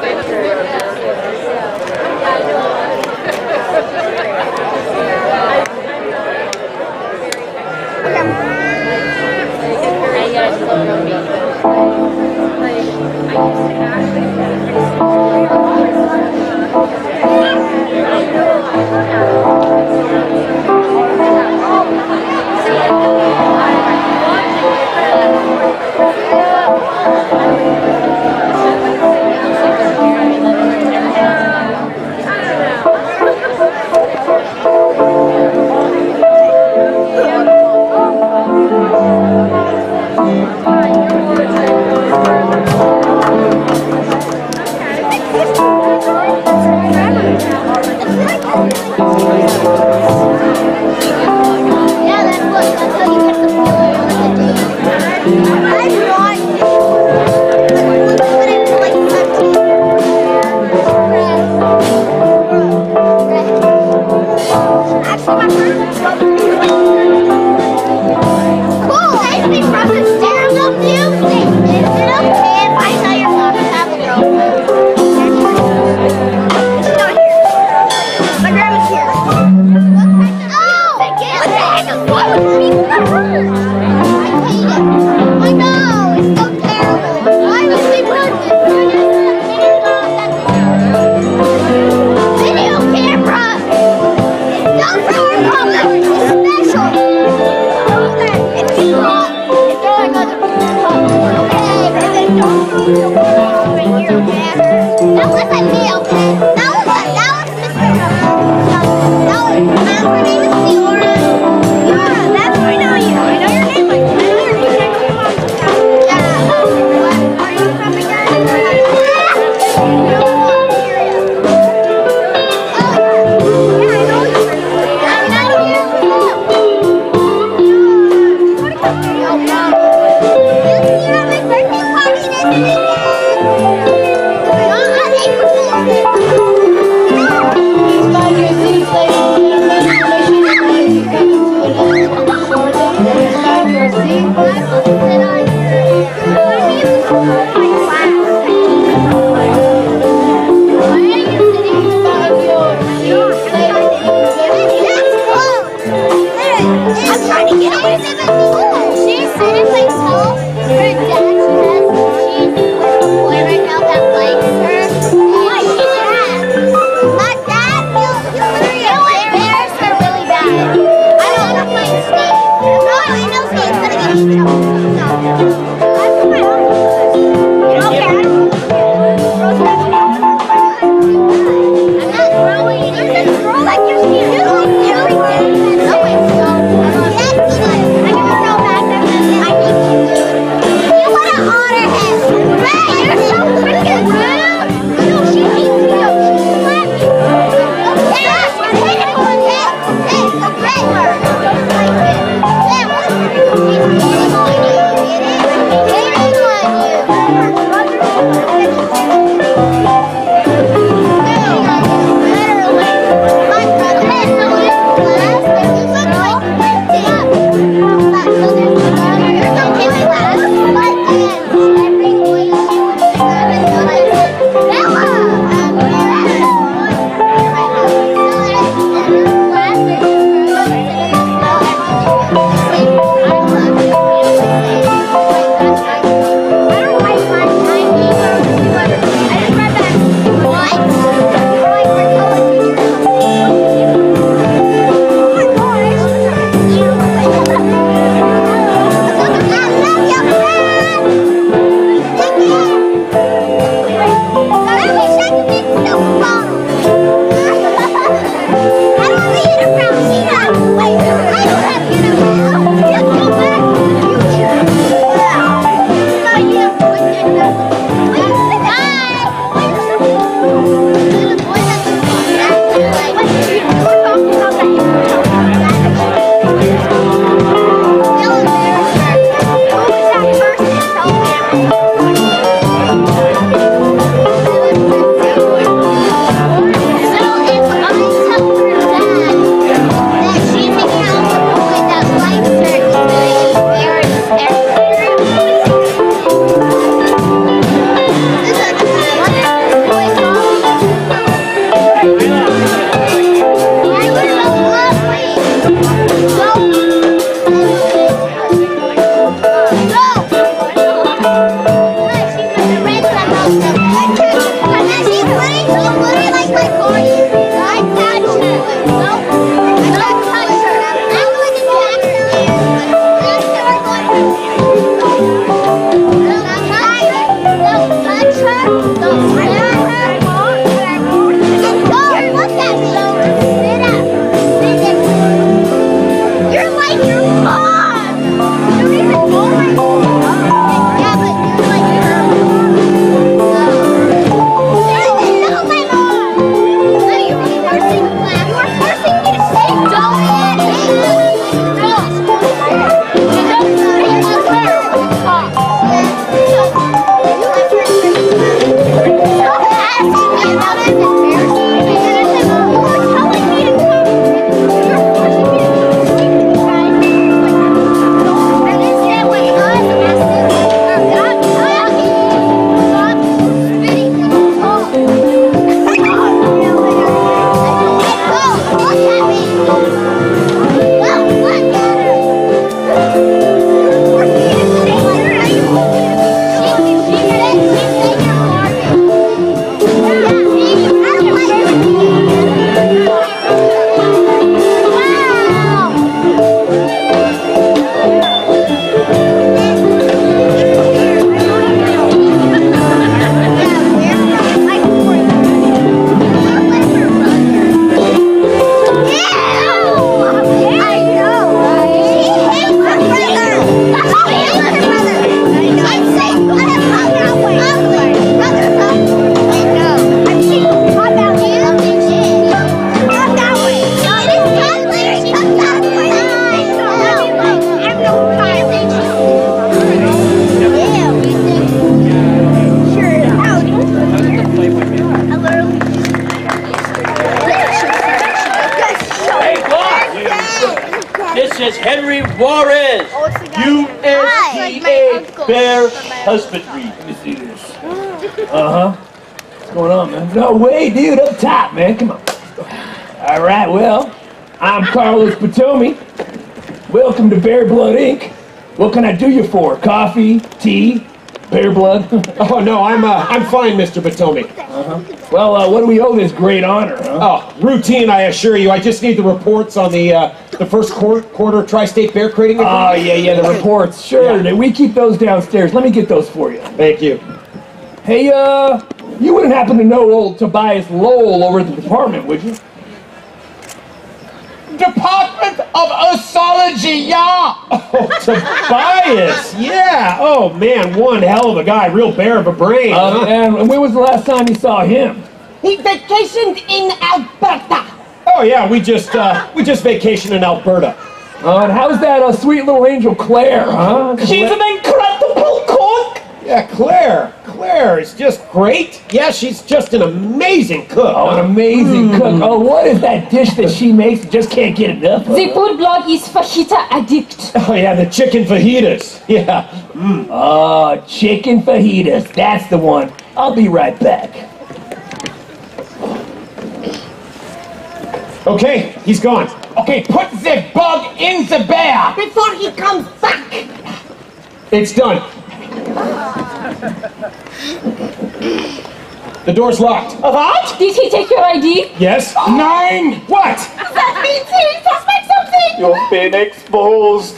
Speaker 17: like my uncle.
Speaker 9: Bear husbandry. Let me see this. What's going on, man? No way, dude. Up top, man. Come on. All right, well, I'm Carlos Potomi. Welcome to Bear Blood Inc. What can I do you for? Coffee, tea, bear blood?
Speaker 8: Oh no, I'm fine, Mr. Potomi.
Speaker 9: Well, what do we owe this great honor, huh?
Speaker 8: Oh, routine, I assure you. I just need the reports on the first quarter tri-state bear crating.
Speaker 9: Oh, yeah, the reports. Sure,
Speaker 8: Yeah.
Speaker 9: we keep those downstairs. Let me get those for you.
Speaker 8: Thank you.
Speaker 9: Hey, you wouldn't happen to know old Tobias Lowell over at the department, would you?
Speaker 11: Department of Ossology, yeah!
Speaker 8: Oh, Tobias! Yeah! Oh, man, one hell of a guy. Real bear of a brain.
Speaker 9: And when was the last time you saw him?
Speaker 3: He vacationed in Alberta.
Speaker 8: Oh, yeah, we just vacationed in Alberta.
Speaker 9: And how's that sweet little angel Claire, huh?
Speaker 8: She's an incredible cook! Yeah, Claire is just great. Yeah, she's just an amazing cook.
Speaker 9: Oh, an amazing cook. Oh, what is that dish that she makes? Just can't get enough of.
Speaker 6: The food blog is fajita addict.
Speaker 8: Oh, yeah, the chicken fajitas. Yeah.
Speaker 9: Oh, chicken fajitas. That's the one. I'll be right back.
Speaker 8: Okay, he's gone.
Speaker 11: Okay, put the bug in the bear!
Speaker 3: Before he comes back.
Speaker 8: It's done. The door's locked.
Speaker 6: What? Did he take your ID?
Speaker 8: Yes?
Speaker 11: 9!
Speaker 8: What?
Speaker 3: That means he suspects something.
Speaker 2: You've been exposed.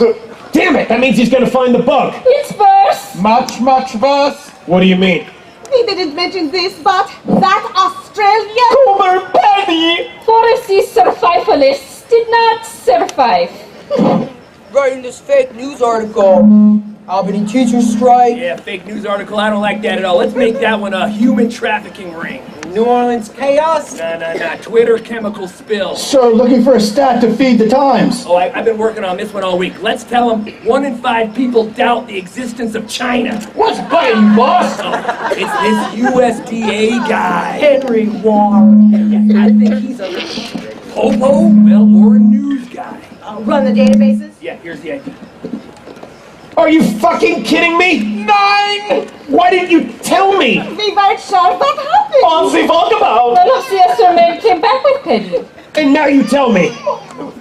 Speaker 8: Damn it, that means he's gonna find the bug.
Speaker 6: It's worse.
Speaker 11: Much, much worse.
Speaker 8: What do you mean?
Speaker 3: He didn't mention this, but that Australian.
Speaker 11: Coomer Penny!
Speaker 6: Forest's survivalists did not survive.
Speaker 5: Writing this fake news article. Albany teachers strike.
Speaker 12: Yeah, fake news article. I don't like that at all. Let's make that one a human trafficking ring.
Speaker 5: New Orleans chaos.
Speaker 12: Nah. Twitter chemical spill.
Speaker 2: Sir, looking for a stat to feed the Times.
Speaker 12: Oh, I've been working on this one all week. Let's tell them 1 in 5 people doubt the existence of China.
Speaker 11: What's biting, boss?
Speaker 12: Oh, it's this USDA guy.
Speaker 5: Henry Warren.
Speaker 12: Yeah, I think he's a hobo, well, or a news guy.
Speaker 3: Run the databases.
Speaker 12: Yeah, here's the idea.
Speaker 8: Are you fucking kidding me?
Speaker 11: 9!
Speaker 8: Why didn't you tell me?
Speaker 3: We weren't sure what happened.
Speaker 8: On the walkabout.
Speaker 6: None of the other men came back with Penny.
Speaker 8: And now you tell me.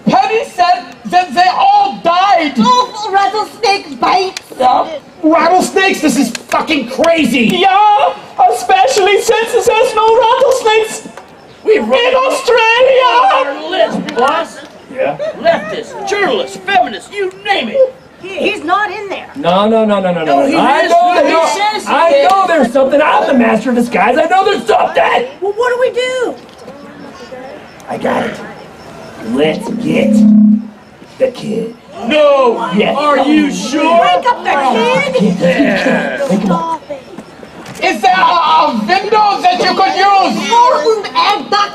Speaker 11: Penny said that they all died!
Speaker 3: Oh, rattlesnake bites.
Speaker 8: Rattlesnakes? This is fucking crazy.
Speaker 11: Yeah! Especially since there's no rattlesnakes in Australia!
Speaker 18: Our list, boss.
Speaker 9: Yeah?
Speaker 18: Leftists, journalists, feminists, you name it.
Speaker 13: He's not in there.
Speaker 9: No.
Speaker 18: No, he
Speaker 9: I
Speaker 18: is.
Speaker 9: know,
Speaker 18: He
Speaker 9: there's-
Speaker 18: says he
Speaker 9: I
Speaker 18: is.
Speaker 9: know there's something. I'm the master of disguise. I know there's something.
Speaker 13: Well, what do we do?
Speaker 9: I got it. Let's get the kid.
Speaker 18: No.
Speaker 9: Yes.
Speaker 18: Are you sure?
Speaker 13: Wake up the kid.
Speaker 18: Yeah.
Speaker 11: Is there a window that you could use?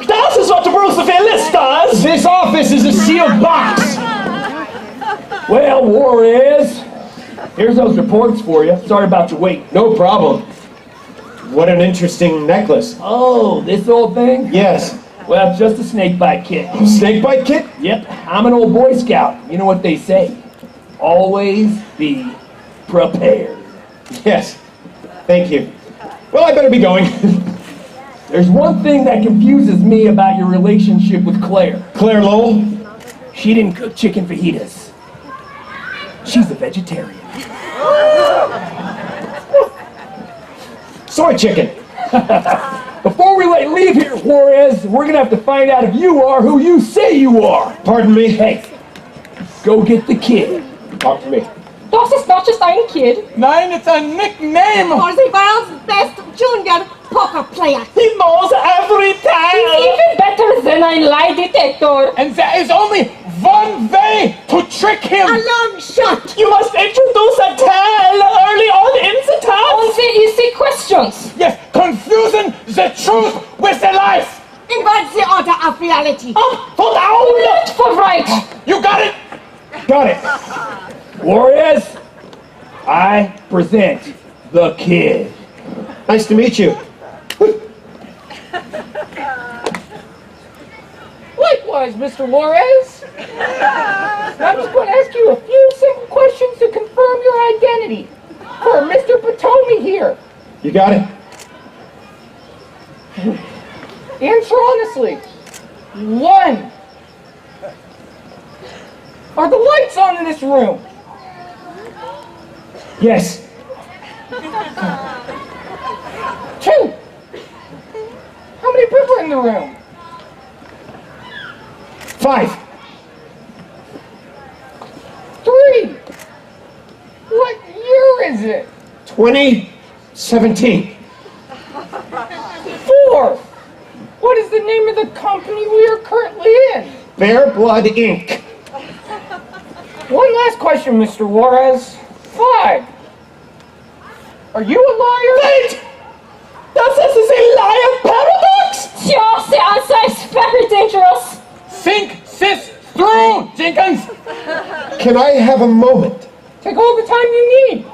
Speaker 8: That is what Bruce Willis does. This office is a sealed box.
Speaker 9: Well, Juarez, here's those reports for you. Sorry about your wait.
Speaker 8: No problem. What an interesting necklace.
Speaker 9: Oh, this old thing?
Speaker 8: Yes.
Speaker 9: Well, it's just a snake bite kit.
Speaker 8: Snake bite kit?
Speaker 9: Yep, I'm an old Boy Scout. You know what they say. Always be prepared.
Speaker 8: Yes. Thank you. Well, I better be going.
Speaker 9: There's one thing that confuses me about your relationship with Claire.
Speaker 8: Claire Lowell?
Speaker 9: She didn't cook chicken fajitas. She's a vegetarian.
Speaker 8: Soy chicken.
Speaker 9: Before we leave here, Juarez, we're gonna have to find out if you are who you say you are.
Speaker 8: Pardon me?
Speaker 9: Hey, go get the kid.
Speaker 8: Talk to me.
Speaker 6: Das ist not just ein kid.
Speaker 11: 9, it's a nickname!
Speaker 3: For the world's best junior poker player.
Speaker 11: He knows every
Speaker 6: He's
Speaker 11: time!
Speaker 6: even better than a lie detector.
Speaker 11: And there is only one way to trick him!
Speaker 3: A long shot.
Speaker 11: You must introduce a tale early on in the
Speaker 6: On
Speaker 11: task!
Speaker 6: the easy questions.
Speaker 11: Yes, confusing the truth with the lies!
Speaker 3: Invert the order of reality.
Speaker 11: Up for down!
Speaker 6: Left for right.
Speaker 11: You got it!
Speaker 8: Got it.
Speaker 9: Juarez, I present the kid.
Speaker 8: Nice to meet you.
Speaker 12: Likewise, Mr. Juarez. I'm just going to ask you a few simple questions to confirm your identity.
Speaker 11: opportunity for Mr. Potomi here.
Speaker 8: You got it?
Speaker 11: Answer honestly. One. Are the lights on in this room?
Speaker 8: Yes.
Speaker 11: Two. How many people are in the room?
Speaker 8: 5.
Speaker 11: 3. What year is it?
Speaker 8: 2017.
Speaker 11: 4. What is the name of the company we are currently in?
Speaker 8: Bear Blood Inc.
Speaker 11: One last question, Mr. Juarez. 5. Are you a liar?
Speaker 8: Wait! This is a liar paradox!
Speaker 6: Sure, the answer is very dangerous.
Speaker 11: Think this through, Jenkins!
Speaker 8: Can I have a moment?
Speaker 11: Take all the time you need.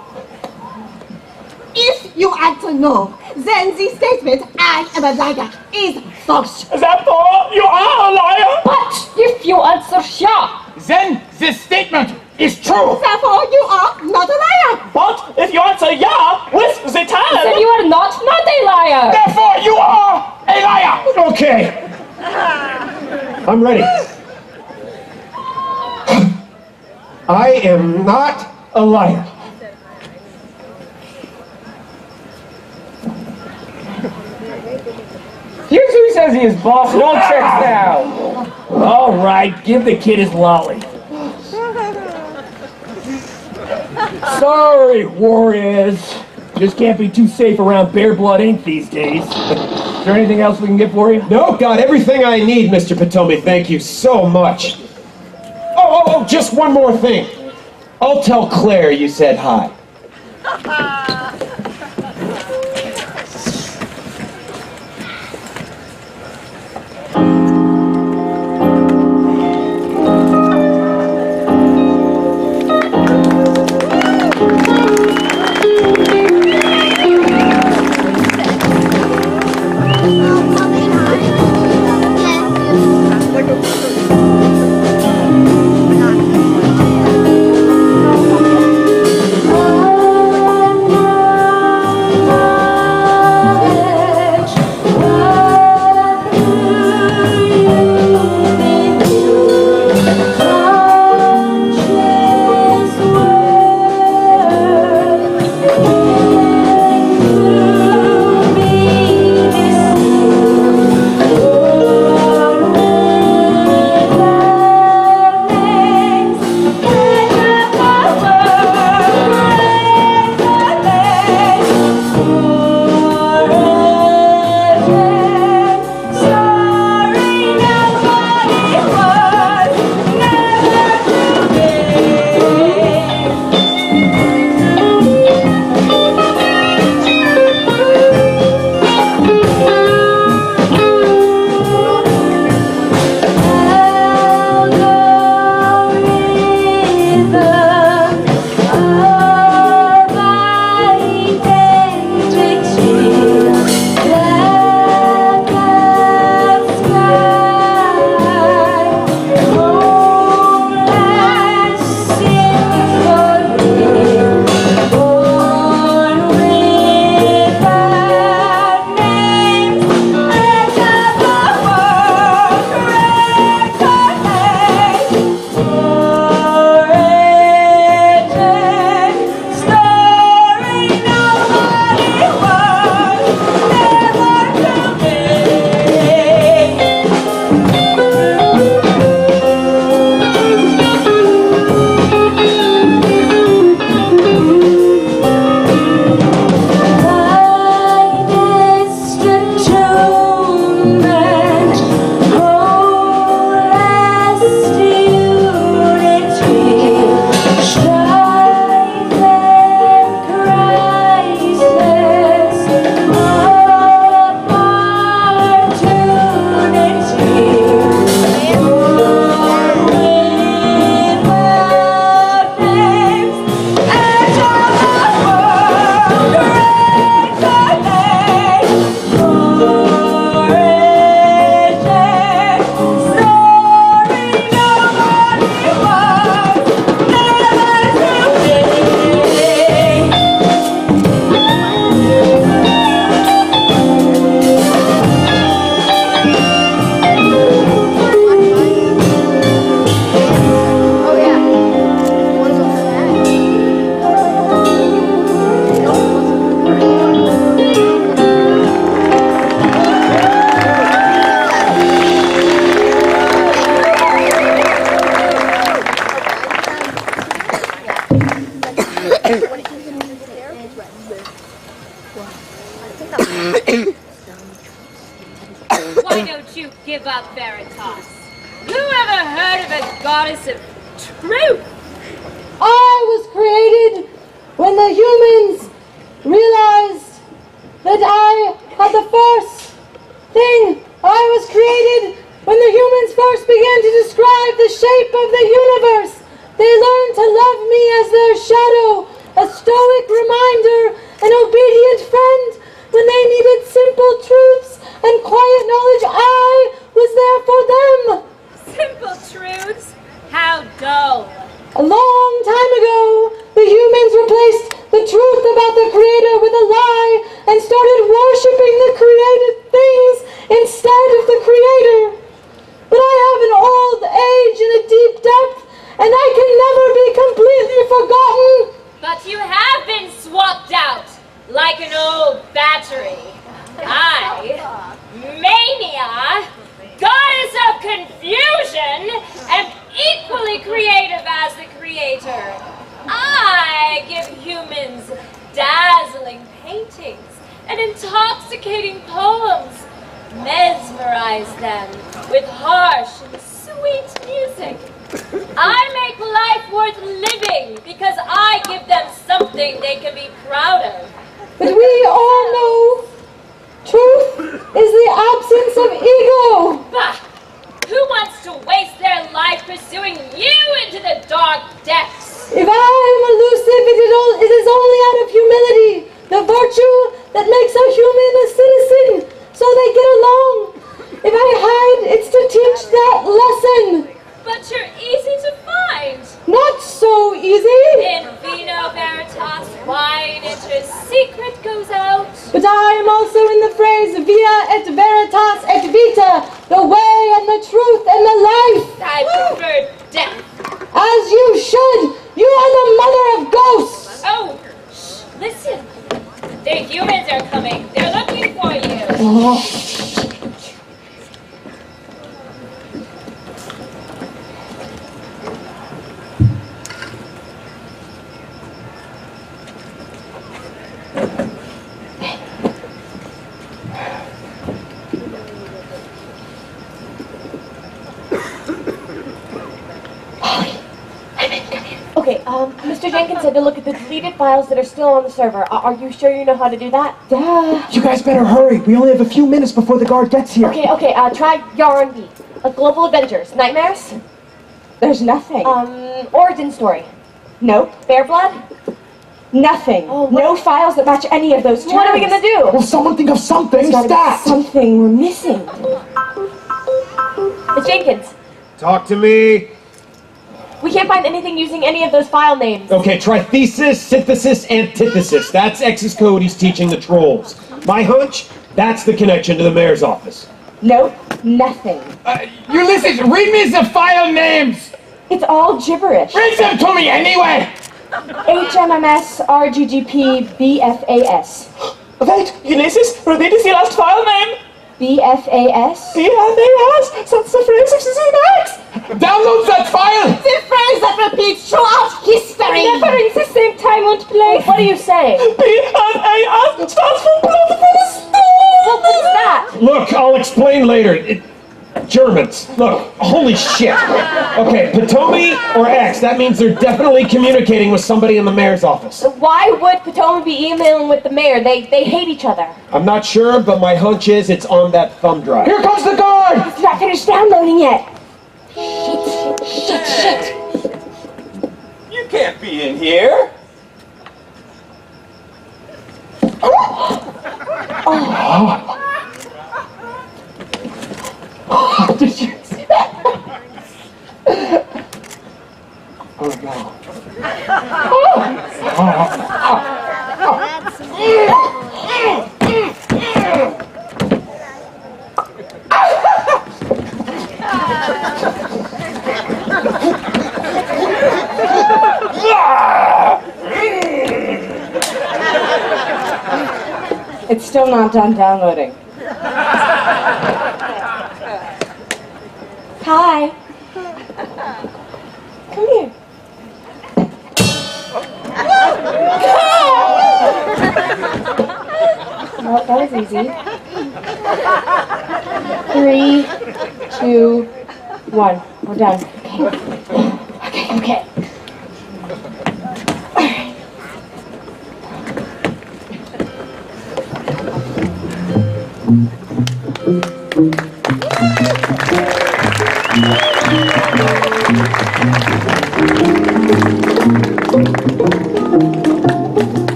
Speaker 13: If you answer no, then the statement, I am a liar, is false.
Speaker 11: Therefore, you are a liar.
Speaker 6: But if you answer yeah,
Speaker 11: then this statement is true.
Speaker 13: Therefore, you are not a liar.
Speaker 11: But if you answer yeah with the
Speaker 6: then
Speaker 11: time,
Speaker 6: you are not a liar.
Speaker 11: therefore you are a liar.
Speaker 8: Okay. I'm ready. I am not a liar.
Speaker 11: Here's who says he is boss. It all checks out.
Speaker 12: All right, give the kid his lolly. Sorry, Juarez. Just can't be too safe around Bear Blood Inc. these days. Is there anything else we can get for you?
Speaker 8: No, got everything I need, Mr. Potomi. Thank you so much. Oh, just one more thing. I'll tell Claire you said hi.
Speaker 6: Veritas. Who ever heard of a goddess of truth?
Speaker 3: I was created when the humans realized that I had the first thing. I was created when the humans first began to describe the shape of the universe. They learned to love me as their shadow, a stoic reminder, an obedient friend. When they needed simple truths and quiet knowledge, I was there for them.
Speaker 6: Simple truths? How dull.
Speaker 3: A long time ago, the humans replaced the truth about the Creator with a lie and started worshipping the created things instead of the Creator. But I have an old age and a deep depth, and I can never be completely forgotten.
Speaker 6: But you have been swapped out like an old battery. I, Mania, goddess of confusion, am equally creative as the Creator. I give humans dazzling paintings and intoxicating poems, mesmerize them with harsh and sweet music. I make life worth living because I give them something they can be proud of.
Speaker 3: But we all know truth is the absence of ego.
Speaker 6: Bah! Who wants to waste their life pursuing you into the dark depths?
Speaker 3: If I am elusive, it is only out of humility, the virtue that makes a human a citizen, so they get along. If I hide, it's to teach that lesson.
Speaker 6: But you're easy to find.
Speaker 3: Not so easy.
Speaker 6: In vino veritas, wine enters, secret goes out.
Speaker 3: But I am also in the phrase via et veritas et vita, the way and the truth and the life.
Speaker 6: I prefer death.
Speaker 3: As you should. You are the mother of ghosts.
Speaker 6: Oh, shh, listen. The humans are coming. They're looking for you.
Speaker 4: Okay, Mr. Jenkins said to look at the deleted files that are still on the server. Are you sure you know how to do that?
Speaker 3: Duh.
Speaker 11: You guys better hurry. We only have a few minutes before the guard gets here.
Speaker 4: Okay, try Yarn B. Global Adventures. Nightmares?
Speaker 7: There's nothing.
Speaker 4: Origin Story.
Speaker 7: Nope.
Speaker 4: Bear Blood?
Speaker 7: Nothing.
Speaker 4: Oh,
Speaker 7: no files that match any of those terms.
Speaker 4: What are we gonna do?
Speaker 11: Will someone think of something? Stat!
Speaker 7: Something we're missing.
Speaker 4: Miss Jenkins,
Speaker 8: Talk to me.
Speaker 4: we can't find anything using any of those file names.
Speaker 8: Okay, try thesis, synthesis, antithesis. That's X's code he's teaching the trolls. My hunch, that's the connection to the mayor's office.
Speaker 7: Nope. Nothing.
Speaker 12: Ulysses, read me the file names!
Speaker 7: It's all gibberish.
Speaker 12: Read them to me anyway!
Speaker 7: HMMS RGGP BFAS.
Speaker 5: Wait, Ulysses, repeat the last file name.
Speaker 7: BFAS?
Speaker 5: BFAS? That's the phrase of X.
Speaker 12: Download that file!
Speaker 13: The phrase that repeats throughout history.
Speaker 6: Never in the same time and place.
Speaker 4: What are you saying?
Speaker 5: BFAS stands for blood for the storm.
Speaker 4: What's that?
Speaker 8: Look, I'll explain later. Germans. Look, holy shit. Okay, Potomi or X, that means they're definitely communicating with somebody in the mayor's office.
Speaker 4: Why would Potomac be emailing with the mayor? They hate each other.
Speaker 8: I'm not sure, but my hunch is it's on that thumb drive.
Speaker 11: Here comes the guard!
Speaker 7: It's not finished downloading yet.
Speaker 13: Shit.
Speaker 11: You can't be in here.
Speaker 2: Oh, did you see that? Oh no.
Speaker 7: It's still not done downloading.
Speaker 4: Hi. Come here. Well, that was easy. 3,
Speaker 7: 2, 1. We're done. Okay.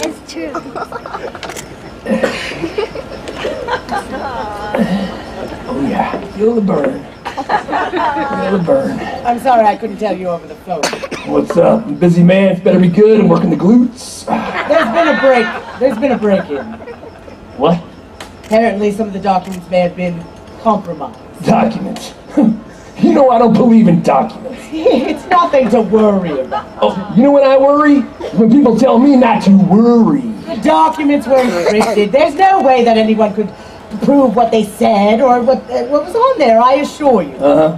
Speaker 17: It's true.
Speaker 12: Oh yeah, feel the burn. Feel the burn.
Speaker 3: I'm sorry I couldn't tell you over the phone.
Speaker 12: What's up? I'm a busy man. It's better be good. I'm working the glutes.
Speaker 3: There's been a break-in.
Speaker 12: What?
Speaker 3: Apparently some of the documents may have been compromised.
Speaker 12: Documents. You know I don't believe in documents.
Speaker 3: It's nothing to worry about.
Speaker 12: Oh, you know what I worry? When people tell me not to worry.
Speaker 3: The documents were encrypted. There's no way that anyone could prove what they said or what was on there, I assure you.
Speaker 12: Uh-huh.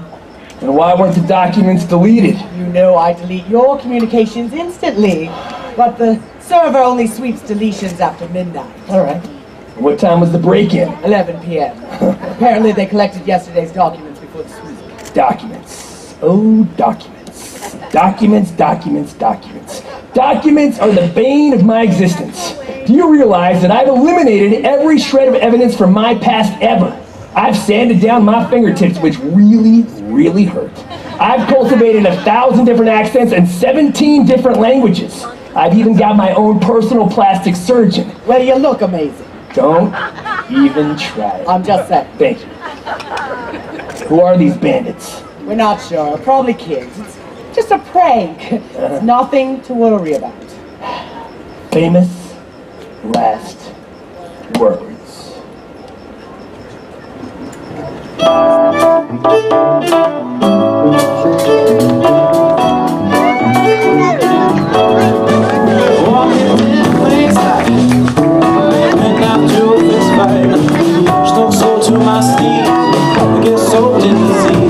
Speaker 12: And why weren't the documents deleted?
Speaker 3: You know I delete your communications instantly, but the server only sweeps deletions after midnight.
Speaker 12: All right. What time was the break-in?
Speaker 3: 11 p.m. Apparently they collected yesterday's documents before the sweep.
Speaker 12: Documents. Oh, documents. Documents, documents, documents. Documents are the bane of my existence. Do you realize that I've eliminated every shred of evidence from my past ever? I've sanded down my fingertips, which really, really hurt. I've cultivated 1,000 different accents and 17 different languages. I've even got my own personal plastic surgeon.
Speaker 3: Well, you look amazing.
Speaker 12: Don't even try it.
Speaker 3: I'm just saying.
Speaker 12: Thank you. Who are these bandits?
Speaker 3: We're not sure. Probably kids. It's just a prank. It's nothing to worry about.
Speaker 12: Famous last words.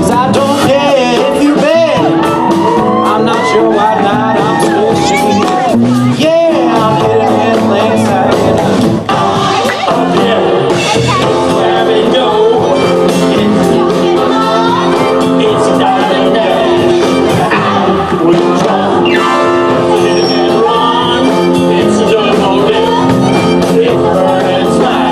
Speaker 19: I don't care if you bet. I'm not your white knight, I'm still street. Yeah, I'm hidden in plain sight. Where we go, it's a diamond dash. We jump, hit and run. It's a double dip. It's burn and slide.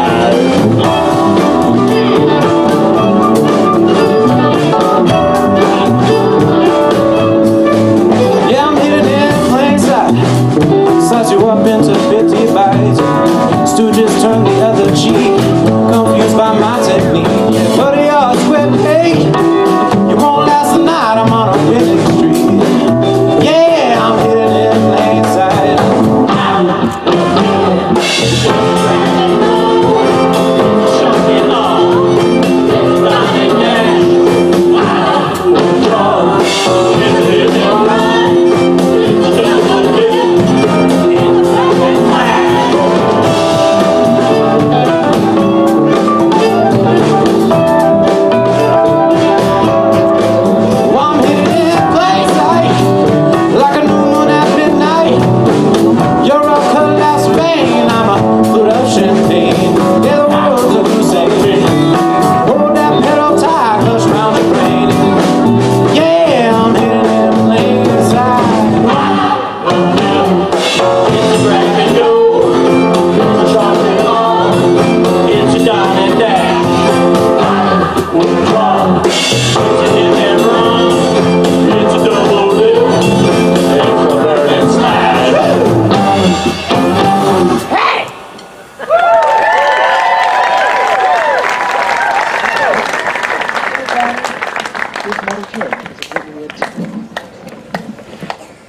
Speaker 19: You up into 50 bites. Stooges turn the other cheek, confused by my technique. But y'all quit pay. You won't last the night. I'm on a busy street. Yeah, I'm hidden in plain sight. Shocking on, diamond dash.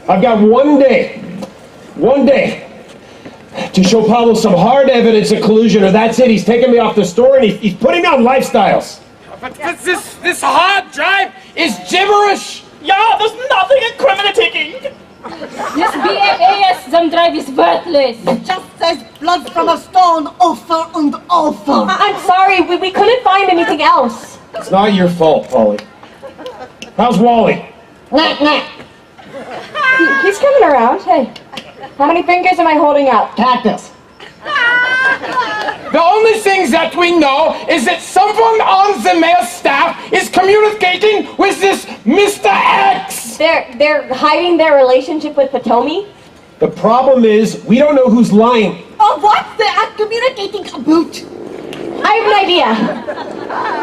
Speaker 8: I've got one day to show Pablo some hard evidence of collusion, or that's it. He's taking me off the store and he's putting out lifestyles.
Speaker 11: But this hard drive is gibberish. Yeah, there's nothing incriminating.
Speaker 15: This BFAS thumb drive is worthless.
Speaker 13: It just says blood from a stone over and over.
Speaker 4: I'm sorry, we couldn't find anything else.
Speaker 8: It's not your fault, Polly. How's Wally?
Speaker 7: He's coming around. Hey. How many fingers am I holding up?
Speaker 3: Cactus.
Speaker 11: The only thing that we know is that someone on the mayor's staff is communicating with this Mr. X.
Speaker 4: They're hiding their relationship with Potomi.
Speaker 8: The problem is, we don't know who's lying.
Speaker 13: Oh, what? They are communicating about.
Speaker 4: I have an idea.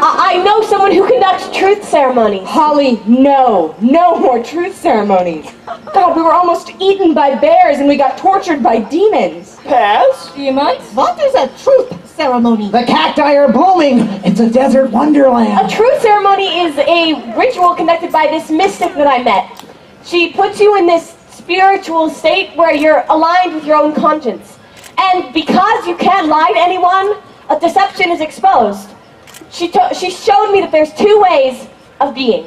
Speaker 4: I know someone who conducts truth ceremonies.
Speaker 7: Holly, no. No more truth ceremonies. God, we were almost eaten by bears and we got tortured by demons.
Speaker 5: Bears?
Speaker 7: Demons?
Speaker 13: What is a truth ceremony?
Speaker 3: The cacti are blooming. It's a desert wonderland.
Speaker 4: A truth ceremony is a ritual conducted by this mystic that I met. She puts you in this spiritual state where you're aligned with your own conscience. And because you can't lie to anyone, a deception is exposed. She showed me that there's two ways of being.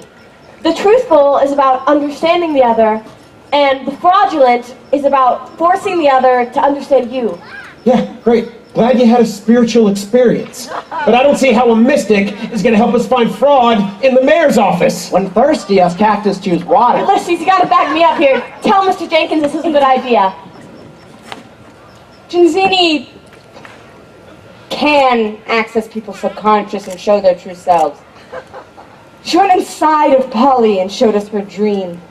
Speaker 4: The truthful is about understanding the other, and the fraudulent is about forcing the other to understand you.
Speaker 8: Yeah, great. Glad you had a spiritual experience. But I don't see how a mystic is going to help us find fraud in the mayor's office.
Speaker 3: When thirsty, us cactus choose water.
Speaker 4: Ulysses, you gotta back me up here. Tell Mr. Jenkins this is a good idea.
Speaker 7: Genzini can access people's subconscious and show their true selves. She went inside of Polly and showed us her dream.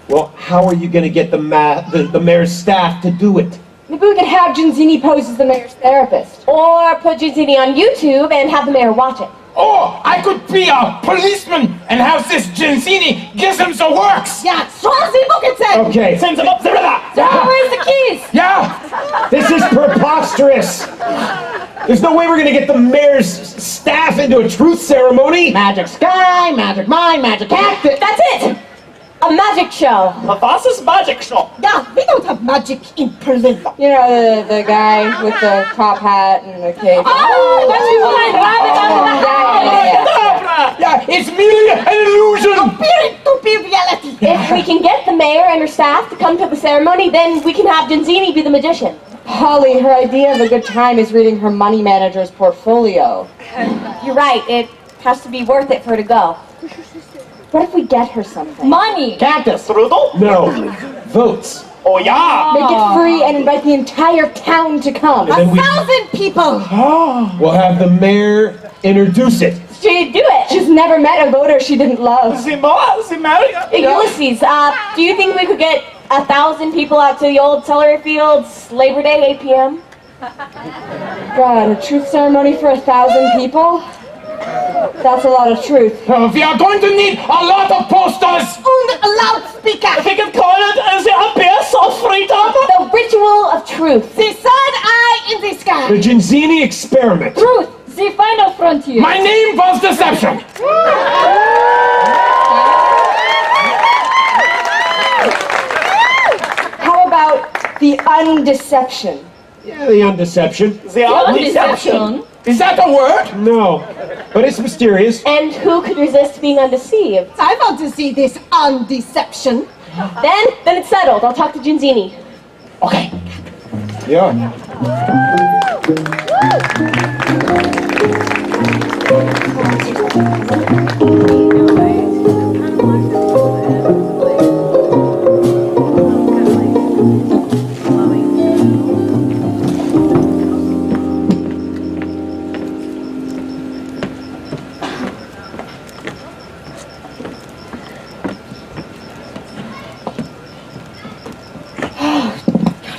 Speaker 8: Well, how are you going to get the mayor's staff to do it?
Speaker 7: Maybe we could have Genzini pose as the mayor's therapist.
Speaker 4: Or put Genzini on YouTube and have the mayor watch it.
Speaker 11: Or I could be a policeman and have this Genzini give them the works.
Speaker 13: Yeah, Swazi, look at that.
Speaker 8: Okay.
Speaker 11: Send them up the river.
Speaker 7: Where's the keys?
Speaker 11: Yeah.
Speaker 8: This is preposterous. There's no way we're going to get the mayor's staff into a truth ceremony.
Speaker 3: Magic sky, magic mind, magic cactus.
Speaker 4: That's it! A magic show.
Speaker 5: A fastest magic show.
Speaker 13: Yeah, we don't have magic in Berlin.
Speaker 7: You know, the guy with the top hat and the cape.
Speaker 13: Oh,
Speaker 7: that's people
Speaker 11: Yeah, it's merely an illusion.
Speaker 13: Appearing to be reality.
Speaker 4: If we can get the mayor and her staff to come to the ceremony, then we can have Genzini be the magician.
Speaker 7: Holly, her idea of a good time is reading her money manager's portfolio.
Speaker 4: You're right, it has to be worth it for her to go.
Speaker 7: What if we get her something?
Speaker 15: Money!
Speaker 3: Cactus.
Speaker 5: Strudel?
Speaker 8: No. Votes.
Speaker 5: Oh, yeah.
Speaker 7: Make it free and invite the entire town to come.
Speaker 8: And then
Speaker 13: 1,000 people.
Speaker 8: We'll have the mayor introduce it.
Speaker 4: She'd do it.
Speaker 7: She's never met a voter she didn't love.
Speaker 4: Hey, Ulysses, do you think we could get 1,000 people out to the old celery fields Labor Day, 8 p.m.?
Speaker 7: God, a truth ceremony for 1,000 people? That's a lot of truth.
Speaker 11: We are going to need a lot of posters.
Speaker 13: And a loudspeaker.
Speaker 5: We can call it the abyss of freedom.
Speaker 4: The ritual of truth.
Speaker 13: The third eye in the sky.
Speaker 8: The Genzini experiment.
Speaker 15: Truth, the final frontier.
Speaker 11: My name was Deception.
Speaker 7: How about the undeception?
Speaker 8: Yeah, the undeception.
Speaker 5: The undeception.
Speaker 11: Is that a word?
Speaker 8: No, but it's mysterious.
Speaker 4: And who could resist being undeceived?
Speaker 13: I want to see this undeception.
Speaker 4: Then it's settled. I'll talk to Genzini.
Speaker 11: Okay.
Speaker 8: Yeah.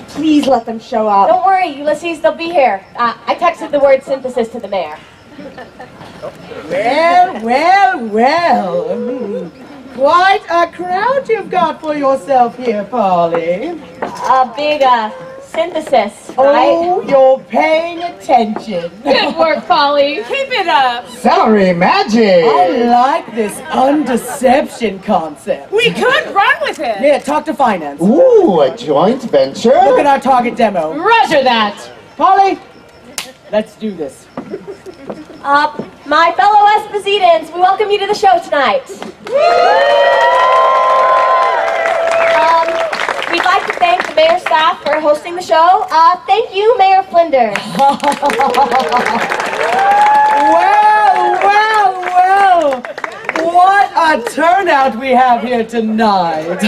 Speaker 7: Please let them show up.
Speaker 4: Don't worry, Ulysses, they'll be here. I texted the word synthesis to the mayor.
Speaker 3: Well. Quite a crowd you've got for yourself here, Polly.
Speaker 4: A big, synthesis, right?
Speaker 3: Oh, you're paying attention.
Speaker 15: Good work, Polly. Keep it up.
Speaker 3: Celery magic. I like this undeception concept.
Speaker 15: We could run with it.
Speaker 3: Yeah, talk to finance.
Speaker 20: Ooh, a joint venture?
Speaker 3: Look at our target demo.
Speaker 15: Roger that.
Speaker 3: Polly, let's do this.
Speaker 4: My fellow Espositans, we welcome you to the show tonight. We'd like to thank the mayor's staff for hosting the show. Thank you, Mayor Flinders.
Speaker 3: Well. What a turn turnout we have here tonight.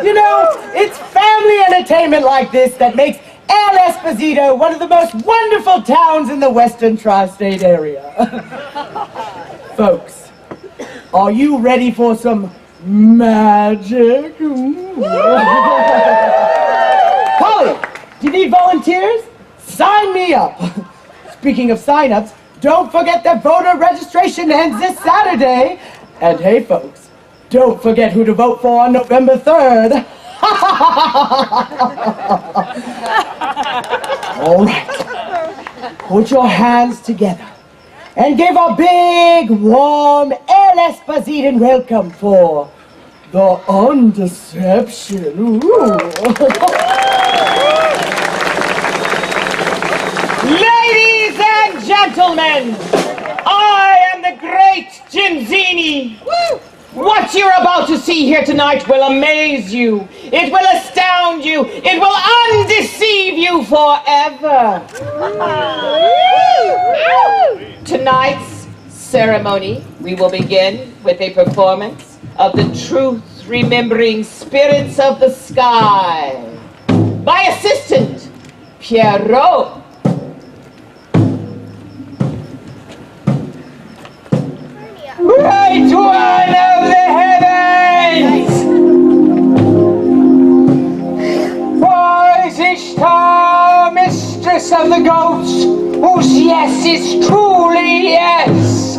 Speaker 3: You know, it's family entertainment like this that makes El Esposito one of the most wonderful towns in the Western Tri-State area. Folks, are you ready for some magic? Holly, do you need volunteers? Sign me up. Speaking of sign-ups, don't forget that voter registration ends this Saturday. And hey, folks, don't forget who to vote for on November 3rd. All right, put your hands together and give a big, warm El Espositan welcome for the Undeception.
Speaker 10: Ladies and gentlemen, I am the great Ginzini. What you're about to see here tonight will amaze you. It will astound you. It will undeceive you forever. Tonight's ceremony, we will begin with a performance of the truth-remembering spirits of the sky. My assistant, Pierrot.
Speaker 11: Great one of the heavens! Rise, Ishtar, mistress of the goats, whose yes is truly yes.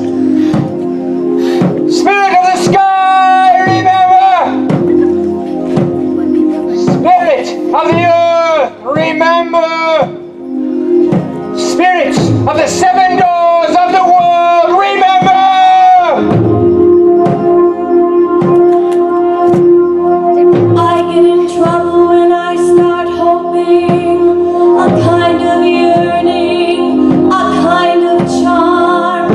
Speaker 11: Spirit of the sky, remember! Spirit of the earth, remember! Spirits of the seven doors of the world, remember!
Speaker 21: I get in trouble when I start hoping, a kind of yearning, a kind of charm,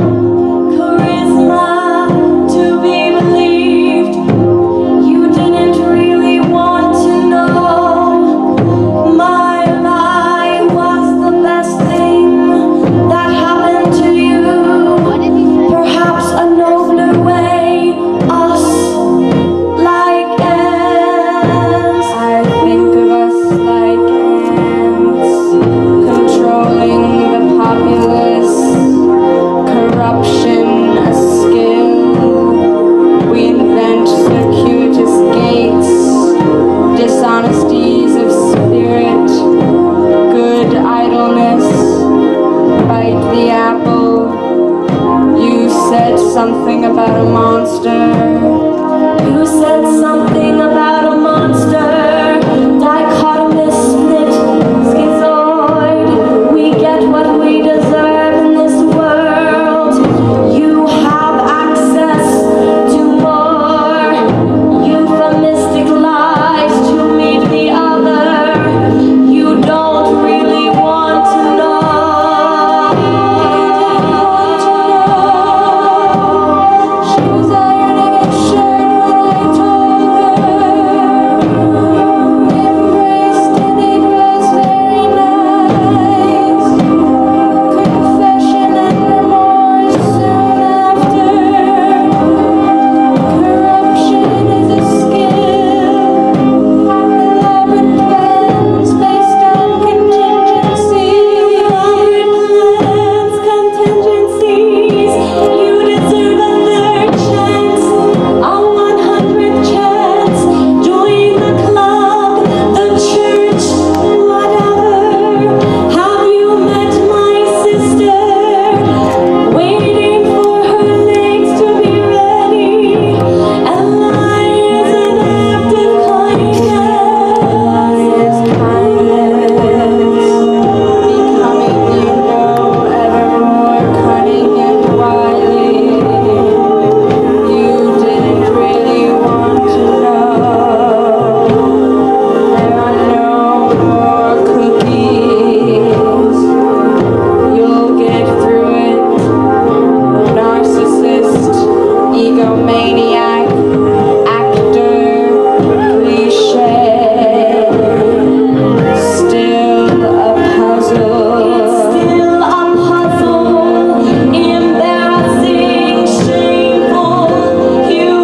Speaker 21: charisma to be believed. You didn't really want to know. My lie was the best thing that happened to you. Perhaps a nobler way, us like ants. I think of us like ants, controlling the populace, corruption a skill. We invent circuitous gates, dishonesties of spirit, good idleness, bite the apple. You said something about a monster. You said something about a monster. Dichotomous, split, schizoid. We get what we deserve in this world. You have access to more euphemistic lies to meet the other. You don't really want to know. She was ironing a shirt when I told her. Embraced and it was very nice. Confession and remorse soon after. Corruption is a skill. Elaborate plans based on contingencies. Contingencies. You deserve a third chance, a 100th chance. Join the club, the church, whatever. Have you met my sister? Waiting for her legs to be ready. And lie is an act of kindness. Becoming, you know, ever more cunning and wily. You didn't really want to know. There are no more cookies. You'll get through it. Narcissist, egomaniac, actor, cliche. Still a puzzle. It's still a puzzle. Embarrassing, shameful, humiliating.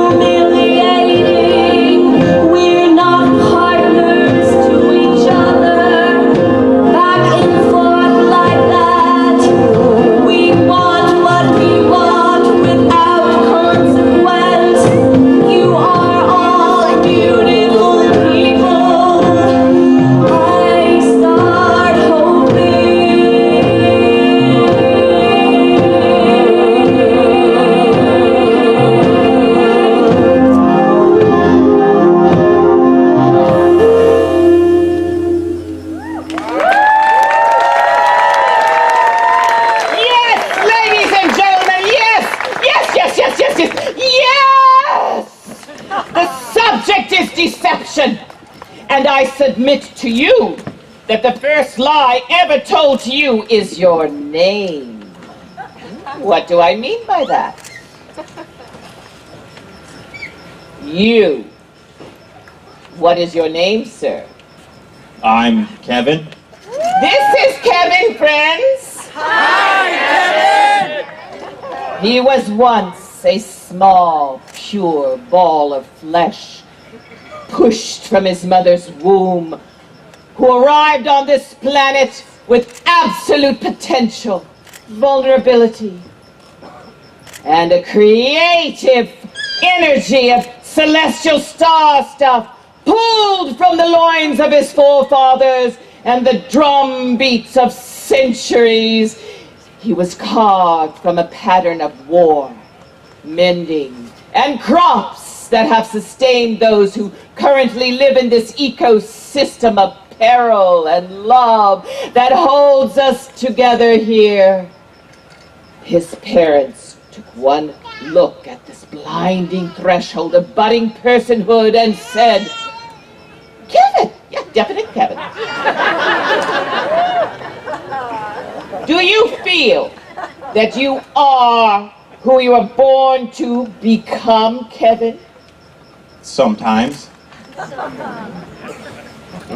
Speaker 10: And I submit to you that the first lie ever told to you is your name. What do I mean by that? You. What is your name, sir?
Speaker 1: I'm Kevin.
Speaker 10: This is Kevin, friends.
Speaker 18: Hi,
Speaker 10: Kevin! He was once a small, pure ball of flesh, pushed from his mother's womb, who arrived on this planet with absolute potential, vulnerability, and a creative energy of celestial star stuff pulled from the loins of his forefathers and the drum beats of centuries. He was carved from a pattern of war, mending, and crops that have sustained those who currently live in this ecosystem of peril and love that holds us together here. His parents took one look at this blinding threshold of budding personhood and said, Kevin! Yeah, definite Kevin. Do you feel that you are who you were born to become, Kevin?
Speaker 1: Sometimes.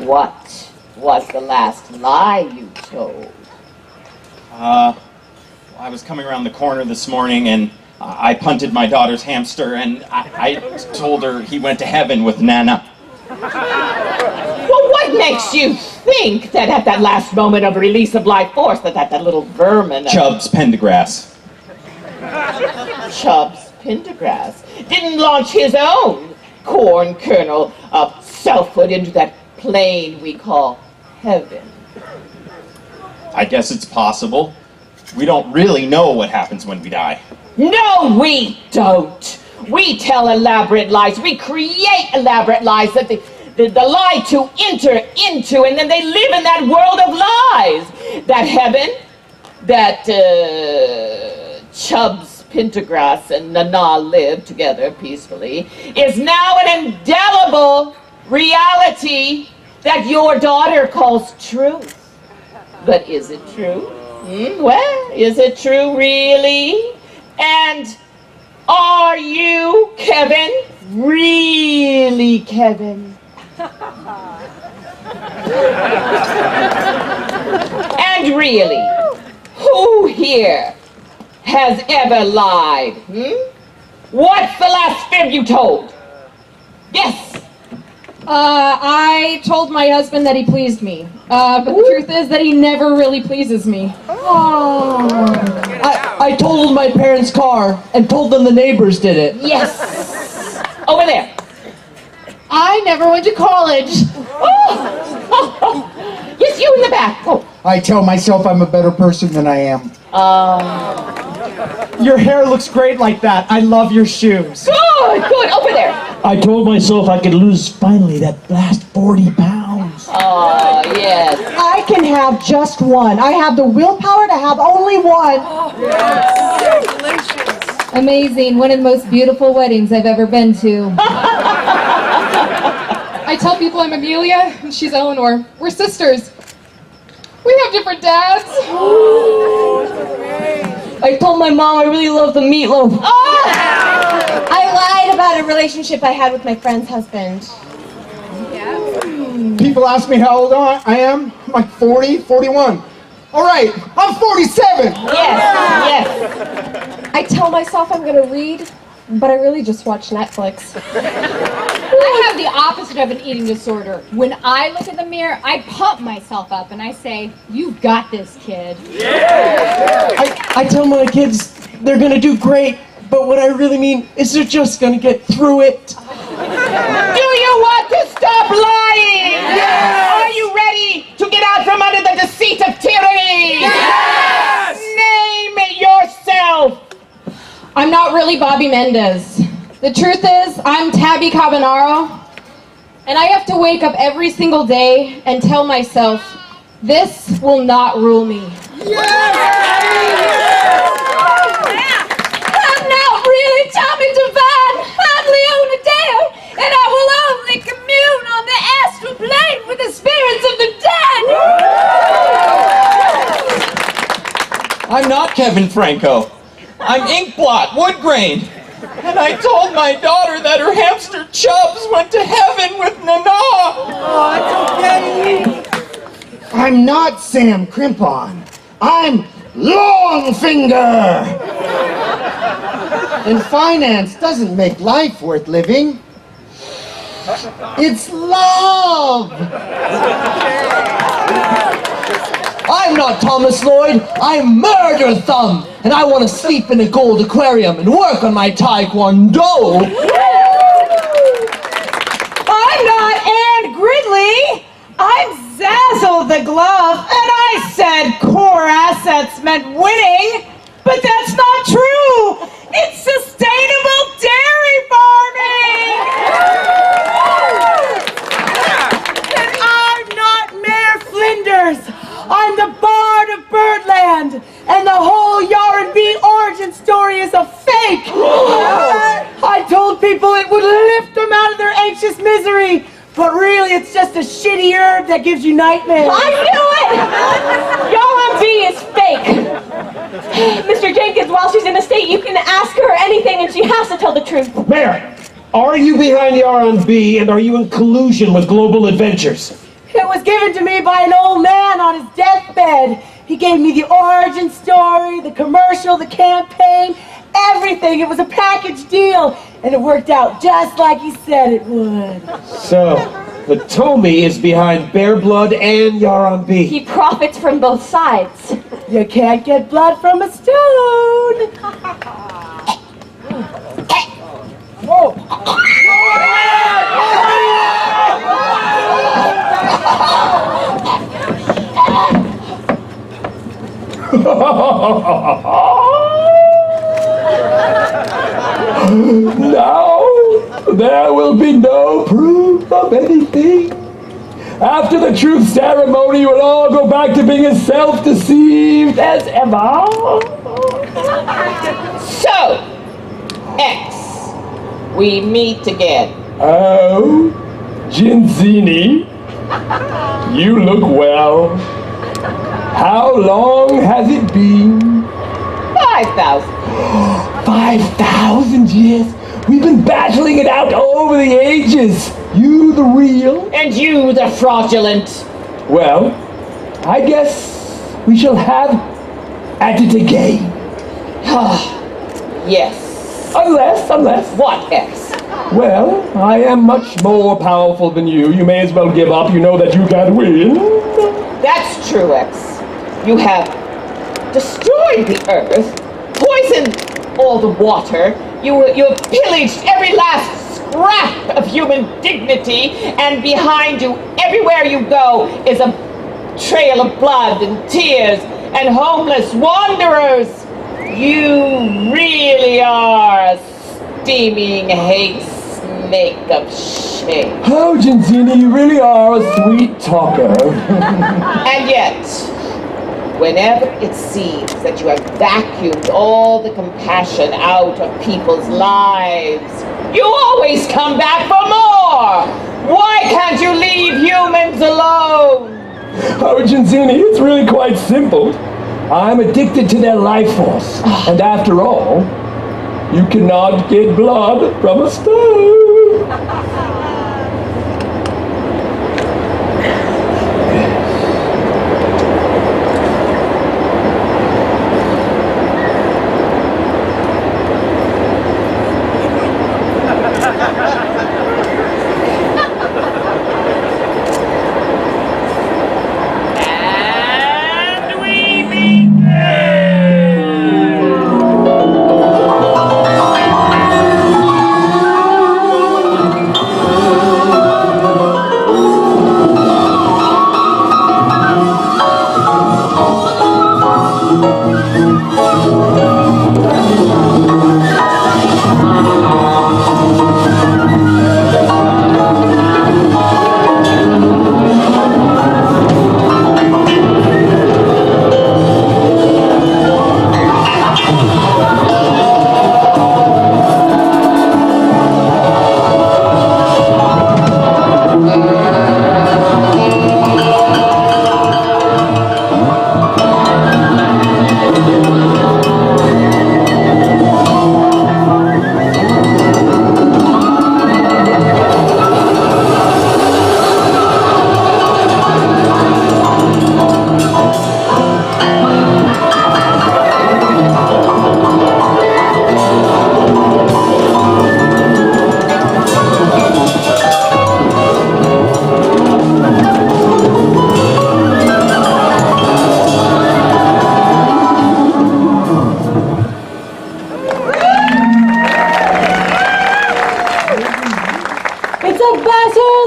Speaker 10: What was the last lie you told?
Speaker 1: I was coming around the corner this morning and I punted my daughter's hamster and I told her he went to heaven with Nana.
Speaker 10: Well, what makes you think that at that last moment of release of life force that little vermin...
Speaker 1: Chubbs Pendergrass.
Speaker 10: Chubbs Pendergrass didn't launch his own corn kernel of selfhood into that plane we call heaven?
Speaker 1: I guess it's possible. We don't really know what happens when we die.
Speaker 10: No, we don't. We tell elaborate lies. We create elaborate lies that the lie to enter into, and then they live in that world of lies. That heaven, that Chubbs Pendergrass and Nana live together peacefully, is now an indelible reality that your daughter calls truth. But is it true? Well, is it true really? And are you, Kevin, really Kevin? And really, who here has ever lied? What's the last fib you told? Yes.
Speaker 7: I told my husband that he pleased me. But the truth is that he never really pleases me.
Speaker 5: I totaled my parents' car and told them the neighbors did it.
Speaker 10: Yes. Over there.
Speaker 7: I never went to college.
Speaker 10: Yes, you in the back. Oh.
Speaker 22: I tell myself I'm a better person than I am.
Speaker 5: Your hair looks great like that. I love your shoes.
Speaker 10: Good, over there.
Speaker 12: I told myself I could lose finally that last 40 pounds.
Speaker 10: Oh, yes.
Speaker 3: I can have just one. I have the willpower to have only one.
Speaker 7: Amazing. One of the most beautiful weddings I've ever been to. I tell people I'm Amelia and she's Eleanor. We're sisters. We have different dads.
Speaker 5: I told my mom I really love the meatloaf.
Speaker 4: I lied about a relationship I had with my friend's husband.
Speaker 22: People ask me how old I am. I'm like 40, 41. All right, I'm 47.
Speaker 10: Yes.
Speaker 4: I tell myself I'm gonna read, but I really just watch Netflix.
Speaker 15: I have the opposite of an eating disorder. When I look in the mirror, I pump myself up and I say, "You've got this, kid."
Speaker 5: I tell my kids they're gonna do great, but what I really mean is they're just gonna get through it.
Speaker 10: Do you want to stop lying? Yes! Are you ready to get out from under the deceit of tyranny?
Speaker 18: Yes!
Speaker 10: Name yourself.
Speaker 7: I'm not really Bobby Mendez. The truth is, I'm Tabby Cabanaro, and I have to wake up every single day and tell myself, this will not rule me.
Speaker 21: I'm not really Tommy Devine. I'm Leona Dale, and I will only commune on the astral plane.
Speaker 1: I'm not Kevin Franco. I'm Inkblot Woodgrain. And I told my daughter that her hamster Chubbs went to heaven with Nana.
Speaker 22: Oh, it's okay.
Speaker 20: I'm not Sam Crimpon. I'm Longfinger. And finance doesn't make life worth living. It's love.
Speaker 9: I'm not Thomas Lloyd, I'm Murder Thumb, and I want to sleep in a gold aquarium and work on my taekwondo.
Speaker 3: I'm not Anne Gridley. I'm Zazzle the Glove, and I said core assets meant winning, but that's not true. It's sustainable dairy farming. And I'm not Mayor Flinders. I'm the Bard of Birdland, and the whole R&B origin story is a fake. I told people it would lift them out of their anxious misery, but really it's just a shitty herb that gives you nightmares.
Speaker 4: I knew it! Your MB is fake. Mr. Jenkins, while she's in the state, you can ask her anything and she has to tell the truth.
Speaker 8: Mayor, are you behind the R&B and are you in collusion with Global Adventures?
Speaker 3: It was given to me by an old man on his deathbed. He gave me the origin story, the commercial, the campaign, everything. It was a package deal, and it worked out just like he said it would.
Speaker 8: So, the Tommy is behind Bear Blood and R&B.
Speaker 4: He profits from both sides.
Speaker 3: You can't get blood from a stone. Whoa.
Speaker 12: Now, there will be no proof of anything. After the truth ceremony, you will all go back to being as self-deceived as ever.
Speaker 10: So, X, we meet again.
Speaker 12: Oh, Genzini, you look well. How long has it been?
Speaker 10: 5,000.
Speaker 12: 5,000 years? We've been battling it out over the ages. You the real.
Speaker 10: And you the fraudulent.
Speaker 12: Well, I guess we shall have at it again.
Speaker 10: Yes.
Speaker 12: Unless.
Speaker 10: What, X?
Speaker 12: Well, I am much more powerful than you. You may as well give up. You know that you can't win.
Speaker 10: That's true, X. You have destroyed the earth, poisoned all the water, you have pillaged every last scrap of human dignity, and behind you, everywhere you go, is a trail of blood and tears and homeless wanderers. You really are a steaming hate snake of shame.
Speaker 12: Oh, Genzini, you really are a sweet talker.
Speaker 10: And yet, whenever it seems that you have vacuumed all the compassion out of people's lives, you always come back for more! Why can't you leave humans alone?
Speaker 12: Oh, Genzini, it's really quite simple. I'm addicted to their life force. And after all, you cannot get blood from a stone.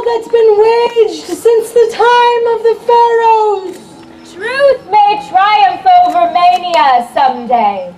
Speaker 3: that's been waged since the time of the pharaohs.
Speaker 6: Truth may triumph over mania someday.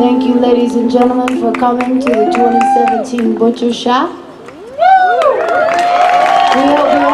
Speaker 21: Thank you, ladies and gentlemen, for coming to the 2017 Butcher Shop. We hope you